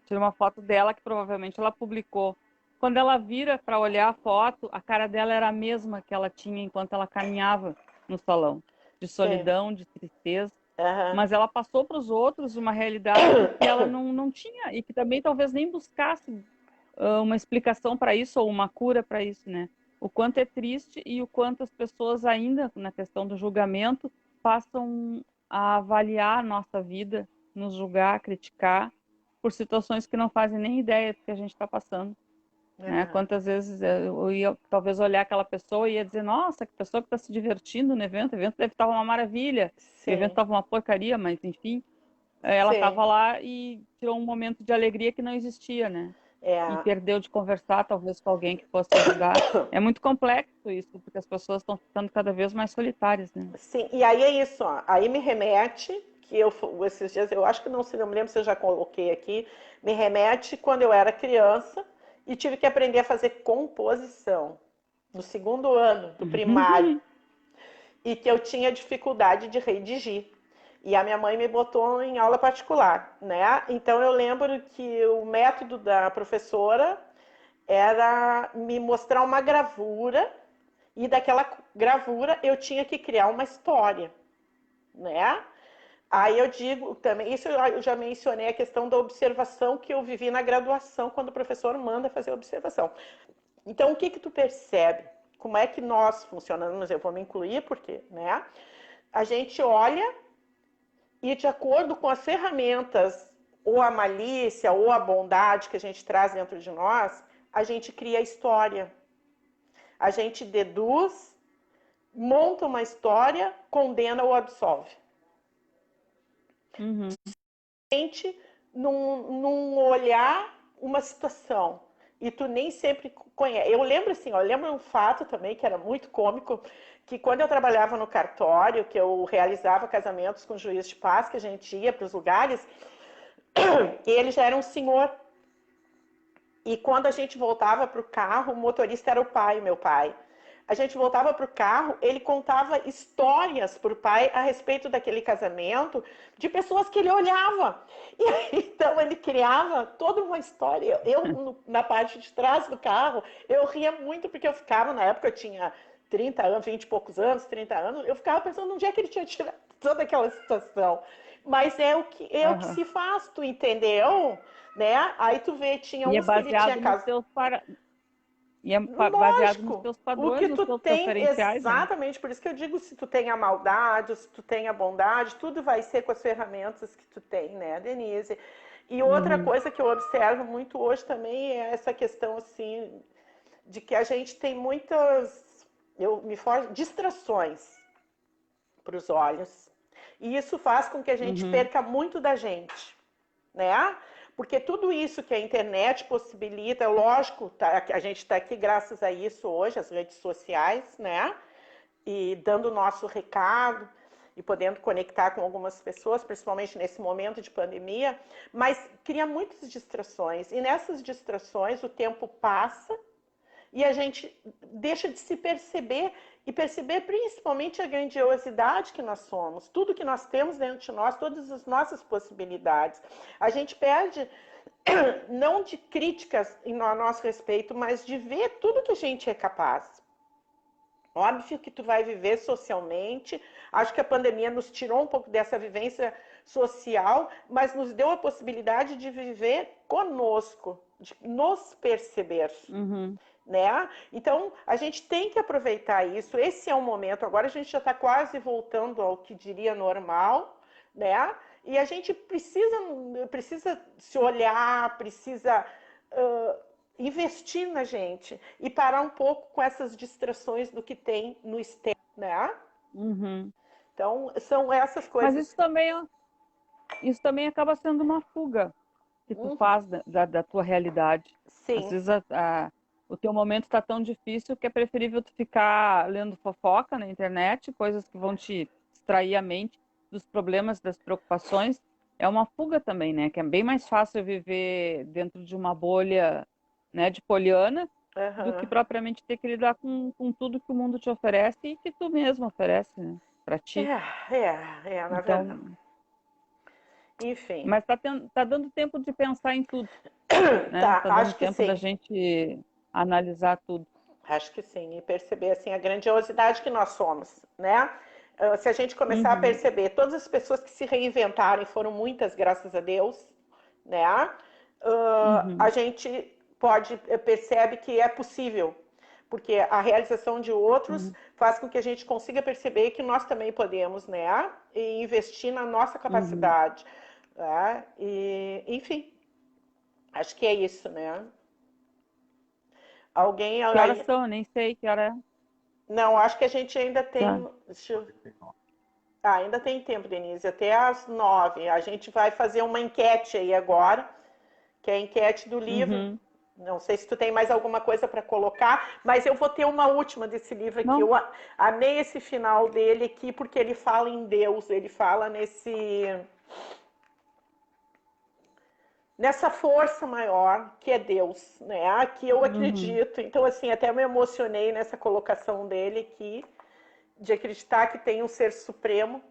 [SPEAKER 2] Tira uma foto dela que provavelmente ela publicou. Quando ela vira para olhar a foto, a cara dela era a mesma que ela tinha enquanto ela caminhava no salão, de solidão, de tristeza. Mas ela passou para os outros uma realidade que ela não tinha e que também talvez nem buscasse uma explicação para isso ou uma cura para isso, né? O quanto é triste e o quanto as pessoas ainda, na questão do julgamento, passam a avaliar a nossa vida, nos julgar, criticar, por situações que não fazem nem ideia do que a gente está passando. Né? Quantas vezes eu ia talvez olhar aquela pessoa e ia dizer, nossa, que pessoa que está se divertindo no evento, o evento deve estar uma maravilha, o evento estava uma porcaria, mas enfim, ela estava lá e tirou um momento de alegria que não existia, né? e perdeu de conversar, talvez, com alguém que possa ajudar. É muito complexo isso, porque as pessoas estão ficando cada vez mais solitárias, né?
[SPEAKER 1] Sim, e aí é isso, ó. Aí me remete, que esses dias, eu acho que não, se não me lembro se eu já coloquei aqui, me remete quando eu era criança e tive que aprender a fazer composição no segundo ano do primário e que eu tinha dificuldade de redigir. E a minha mãe me botou em aula particular, né? Então eu lembro que o método da professora era me mostrar uma gravura e daquela gravura eu tinha que criar uma história, né? Aí eu digo também, isso eu já mencionei a questão da observação que eu vivi na graduação, quando o professor manda fazer observação. Então, o que tu percebe? Como é que nós funcionamos? Eu vou me incluir porque, né? A gente olha e de acordo com as ferramentas, ou a malícia, ou a bondade que a gente traz dentro de nós, a gente cria a história. A gente deduz, monta uma história, condena ou absolve. Gente, num olhar, uma situação. E tu nem sempre conhece. Eu lembro assim, eu lembro um fato também que era muito cômico, que quando eu trabalhava no cartório, que eu realizava casamentos com juiz de paz, que a gente ia para os lugares, ele já era um senhor. E quando a gente voltava para o carro, o motorista era o pai, meu pai. A gente voltava para o carro, ele contava histórias para o pai a respeito daquele casamento, de pessoas que ele olhava. E aí, então ele criava toda uma história. Eu, na parte de trás do carro, eu ria muito, porque eu ficava, na época eu tinha 30 anos, 20 e poucos anos, 30 anos, eu ficava pensando onde é que ele tinha tirado toda aquela situação. Mas é o que se faz, tu entendeu? Né? Aí tu vê, tinha
[SPEAKER 2] E é
[SPEAKER 1] uns que ele tinha
[SPEAKER 2] baseado nos
[SPEAKER 1] casa.
[SPEAKER 2] teus E é baseado nos
[SPEAKER 1] Lógico,
[SPEAKER 2] teus
[SPEAKER 1] o
[SPEAKER 2] padrões,
[SPEAKER 1] que
[SPEAKER 2] nos
[SPEAKER 1] tu
[SPEAKER 2] teus
[SPEAKER 1] tem,
[SPEAKER 2] referenciais, né?
[SPEAKER 1] exatamente, por isso que eu digo, se tu tem a maldade, se tu tem a bondade, tudo vai ser com as ferramentas que tu tem, né, Denise? E outra coisa que eu observo muito hoje também é essa questão, assim, de que a gente tem muitas, distrações para os olhos. E isso faz com que a gente perca muito da gente, né? Porque tudo isso que a internet possibilita, lógico, a gente está aqui graças a isso hoje, as redes sociais, né? E dando o nosso recado e podendo conectar com algumas pessoas, principalmente nesse momento de pandemia, mas cria muitas distrações. E nessas distrações o tempo passa e a gente deixa de se perceber e perceber principalmente a grandiosidade que nós somos, tudo que nós temos dentro de nós, todas as nossas possibilidades. A gente perde não de críticas a nosso respeito, mas de ver tudo que a gente é capaz. Óbvio que tu vai viver socialmente, acho que a pandemia nos tirou um pouco dessa vivência social, mas nos deu a possibilidade de viver conosco, de nos perceber. Né? Então, a gente tem que aproveitar isso. Esse é o momento. Agora a gente já está quase voltando ao que diria normal, né? E a gente precisa se olhar, precisa investir na gente e parar um pouco com essas distrações do que tem no externo, né? Então, são essas coisas.
[SPEAKER 2] Mas isso também acaba sendo uma fuga que tu faz da tua realidade.
[SPEAKER 1] Sim.
[SPEAKER 2] Às vezes o teu momento está tão difícil que é preferível tu ficar lendo fofoca na internet, coisas que vão te distrair a mente dos problemas, das preocupações. É uma fuga também, né? Que é bem mais fácil viver dentro de uma bolha, né, de poliana, do que propriamente ter que lidar com tudo que o mundo te oferece e que tu mesmo oferece, né, para ti.
[SPEAKER 1] Na
[SPEAKER 2] Então,
[SPEAKER 1] verdade. Enfim.
[SPEAKER 2] mas tá dando tempo de pensar em tudo, né?
[SPEAKER 1] Tá,
[SPEAKER 2] Tá dando
[SPEAKER 1] acho que
[SPEAKER 2] tempo da
[SPEAKER 1] sim.
[SPEAKER 2] gente analisar tudo.
[SPEAKER 1] Acho que sim, e perceber assim a grandiosidade que nós somos, né? Se a gente começar a perceber todas as pessoas que se reinventaram, e foram muitas, graças a Deus, né? A gente percebe que é possível, porque a realização de outros faz com que a gente consiga perceber que nós também podemos, né? E investir na nossa capacidade, né? E, enfim, acho que é isso, né? Alguém
[SPEAKER 2] Que horas
[SPEAKER 1] aí...
[SPEAKER 2] são? Eu nem sei que hora é.
[SPEAKER 1] Não, acho que a gente ainda tem.
[SPEAKER 2] Tá.
[SPEAKER 1] Ainda tem tempo, Denise, até às 9. A gente vai fazer uma enquete aí agora, que é a enquete do livro Não sei se tu tem mais alguma coisa para colocar, mas eu vou ter uma última desse livro aqui.
[SPEAKER 2] Não?
[SPEAKER 1] Eu amei esse final dele aqui, porque ele fala em Deus, ele fala nessa força maior que é Deus, né? Que eu
[SPEAKER 2] Uhum.
[SPEAKER 1] acredito. Então, assim, até me emocionei nessa colocação dele aqui, de acreditar que tem um ser supremo,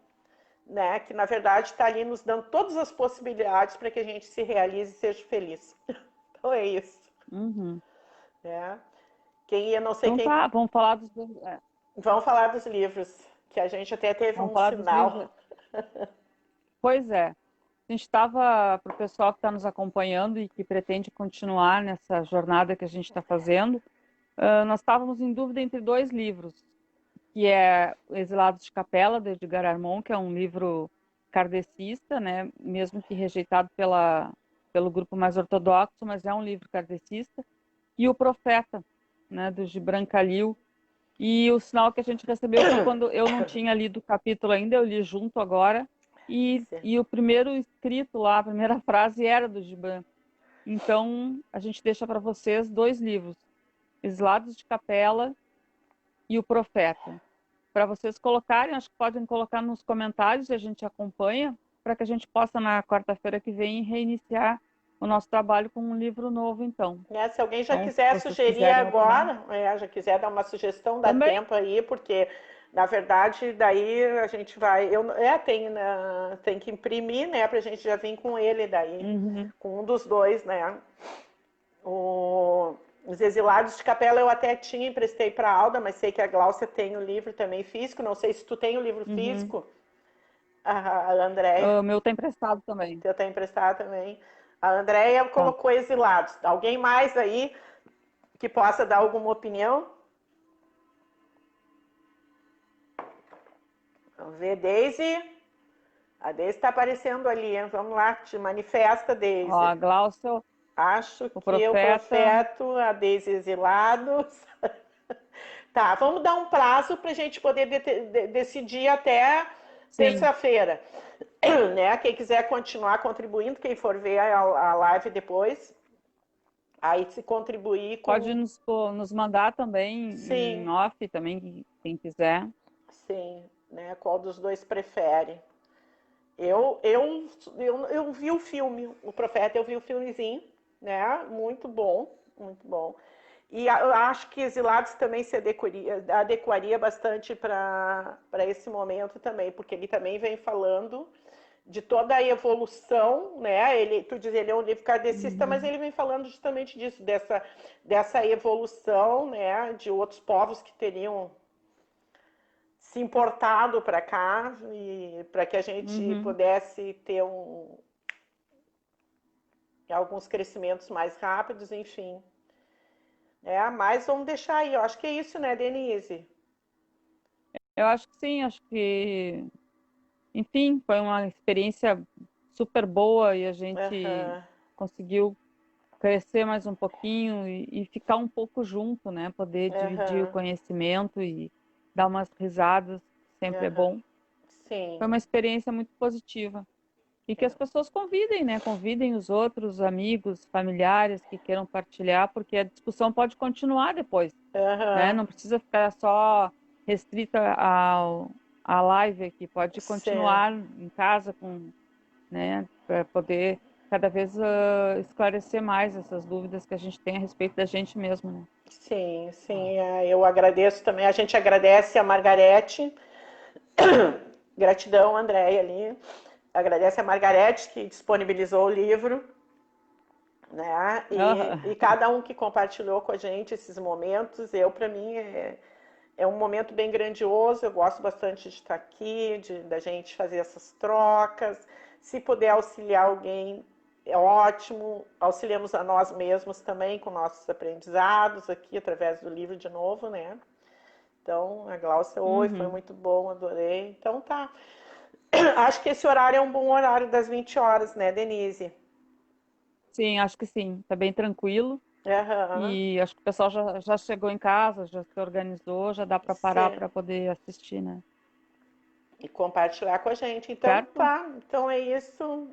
[SPEAKER 1] né? Que na verdade está ali nos dando todas as possibilidades para que a gente se realize e seja feliz. Então é isso,
[SPEAKER 2] Uhum.
[SPEAKER 1] né? Quem ia, não sei
[SPEAKER 2] Então
[SPEAKER 1] quem.
[SPEAKER 2] tá, vamos falar dos,
[SPEAKER 1] Vamos falar dos livros, que a gente até teve
[SPEAKER 2] vamos
[SPEAKER 1] um
[SPEAKER 2] falar dos
[SPEAKER 1] sinal.
[SPEAKER 2] livros. Pois é. A gente estava, para o pessoal que está nos acompanhando e que pretende continuar nessa jornada que a gente está fazendo, nós estávamos em dúvida entre dois livros, que é Exilados de Capela, de Edgar Armond, que é um livro kardecista, né, mesmo que rejeitado pelo grupo mais ortodoxo, mas é um livro kardecista, e O Profeta, né, do Gibran Khalil. E o sinal que a gente recebeu foi quando eu não tinha lido o capítulo ainda, eu li junto agora, e o primeiro escrito lá, a primeira frase era do Gibran. Então, a gente deixa para vocês dois livros, Exilados de Capela e O Profeta, para vocês colocarem, acho que podem colocar nos comentários e a gente acompanha, para que a gente possa, na quarta-feira que vem, reiniciar o nosso trabalho com um livro novo, então.
[SPEAKER 1] Né? Se alguém já
[SPEAKER 2] Então, se
[SPEAKER 1] quiser
[SPEAKER 2] vocês
[SPEAKER 1] sugerir
[SPEAKER 2] quiserem opinar.
[SPEAKER 1] agora, já quiser dar uma sugestão, dá
[SPEAKER 2] Também?
[SPEAKER 1] tempo aí, porque na verdade daí a gente vai. Tem que imprimir, né? Pra gente já vir com ele daí,
[SPEAKER 2] Uhum.
[SPEAKER 1] com um dos dois, né? Os Exilados de Capela eu até tinha, emprestei para a Alda, mas sei que a Gláucia tem o livro também físico. Não sei se tu tem o livro
[SPEAKER 2] Uhum.
[SPEAKER 1] físico, a Andréia.
[SPEAKER 2] O meu está emprestado também.
[SPEAKER 1] Teu tá emprestado também. A Andréia
[SPEAKER 2] Tá.
[SPEAKER 1] colocou Exilados. Alguém mais aí que possa dar alguma opinião? Vamos ver, Daisy. A Daisy está aparecendo ali, hein? Vamos lá, te manifesta,
[SPEAKER 2] Ó,
[SPEAKER 1] Daisy.
[SPEAKER 2] a Glaucia,
[SPEAKER 1] Acho
[SPEAKER 2] o
[SPEAKER 1] que eu
[SPEAKER 2] Profeta.
[SPEAKER 1] profeto, a Daisy Exilados. Tá, vamos dar um prazo para a gente poder decidir até
[SPEAKER 2] Sim.
[SPEAKER 1] terça-feira. Né? Quem quiser continuar contribuindo, quem for ver a live depois, aí se contribuir
[SPEAKER 2] Pode
[SPEAKER 1] com.
[SPEAKER 2] nos mandar também em
[SPEAKER 1] Sim,
[SPEAKER 2] off, também, quem quiser.
[SPEAKER 1] sim, né? Qual dos dois prefere? Eu vi o filme, o Profeta, eu vi o filmezinho, né? Muito bom, muito bom. E eu acho que Exilados também se adequaria bastante para esse momento também, porque ele também vem falando de toda a evolução, né? Tu diz ele é um livro kardecista, mas
[SPEAKER 2] Uhum.
[SPEAKER 1] ele vem falando justamente disso, dessa evolução, né? De outros povos que teriam se importado para cá e para que a gente
[SPEAKER 2] Uhum.
[SPEAKER 1] pudesse ter alguns crescimentos mais rápidos, enfim. Mas vamos deixar aí, eu acho que é isso, né, Denise?
[SPEAKER 2] Eu acho que sim, acho que, enfim, foi uma experiência super boa e a gente
[SPEAKER 1] Aham,
[SPEAKER 2] conseguiu crescer mais um pouquinho e ficar um pouco junto, né? Poder dividir o
[SPEAKER 1] aham,
[SPEAKER 2] conhecimento e dar umas risadas, sempre é
[SPEAKER 1] aham.
[SPEAKER 2] bom. Foi
[SPEAKER 1] Sim.
[SPEAKER 2] uma experiência muito positiva. E que as pessoas convidem, né? Convidem os outros amigos, familiares que queiram partilhar, porque a discussão pode continuar depois, né?
[SPEAKER 1] Aham,
[SPEAKER 2] Não precisa ficar só restrita à live aqui, pode
[SPEAKER 1] sim.
[SPEAKER 2] continuar em casa com, né? Para poder cada vez esclarecer mais essas dúvidas que a gente tem a respeito da gente mesmo, né?
[SPEAKER 1] Sim, sim, eu agradeço também. A gente agradece a Margarete, gratidão, Andréia ali. Agradece a Margarete que disponibilizou o livro, né? E
[SPEAKER 2] Aham.
[SPEAKER 1] cada um que compartilhou com a gente esses momentos. Para mim, é um momento bem grandioso. Eu gosto bastante de estar aqui, da gente fazer essas trocas. Se puder auxiliar alguém, é ótimo. Auxiliamos a nós mesmos também com nossos aprendizados aqui, através do livro de novo, né? Então, a Glaucia, oi, foi
[SPEAKER 2] Uhum.
[SPEAKER 1] muito bom, adorei. Então, tá. Acho que esse horário é um bom horário das 20 horas, né, Denise?
[SPEAKER 2] Sim, acho que sim. Tá bem tranquilo.
[SPEAKER 1] Aham.
[SPEAKER 2] E acho que o pessoal já chegou em casa, já se organizou, já dá para parar
[SPEAKER 1] Sim.
[SPEAKER 2] para poder assistir, né?
[SPEAKER 1] e compartilhar com a gente. Então,
[SPEAKER 2] Certo?
[SPEAKER 1] tá. Então é isso.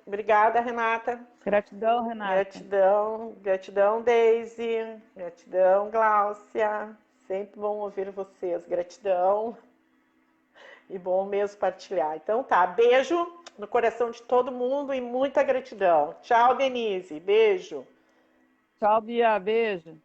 [SPEAKER 1] Obrigada, Renata.
[SPEAKER 2] Gratidão, Renata.
[SPEAKER 1] Gratidão, gratidão, Deise. Gratidão, Gláucia. Sempre bom ouvir vocês. Gratidão. E bom mesmo partilhar. Então tá, beijo no coração de todo mundo e muita gratidão. Tchau, Denise. Beijo.
[SPEAKER 2] Tchau, Bia. Beijo.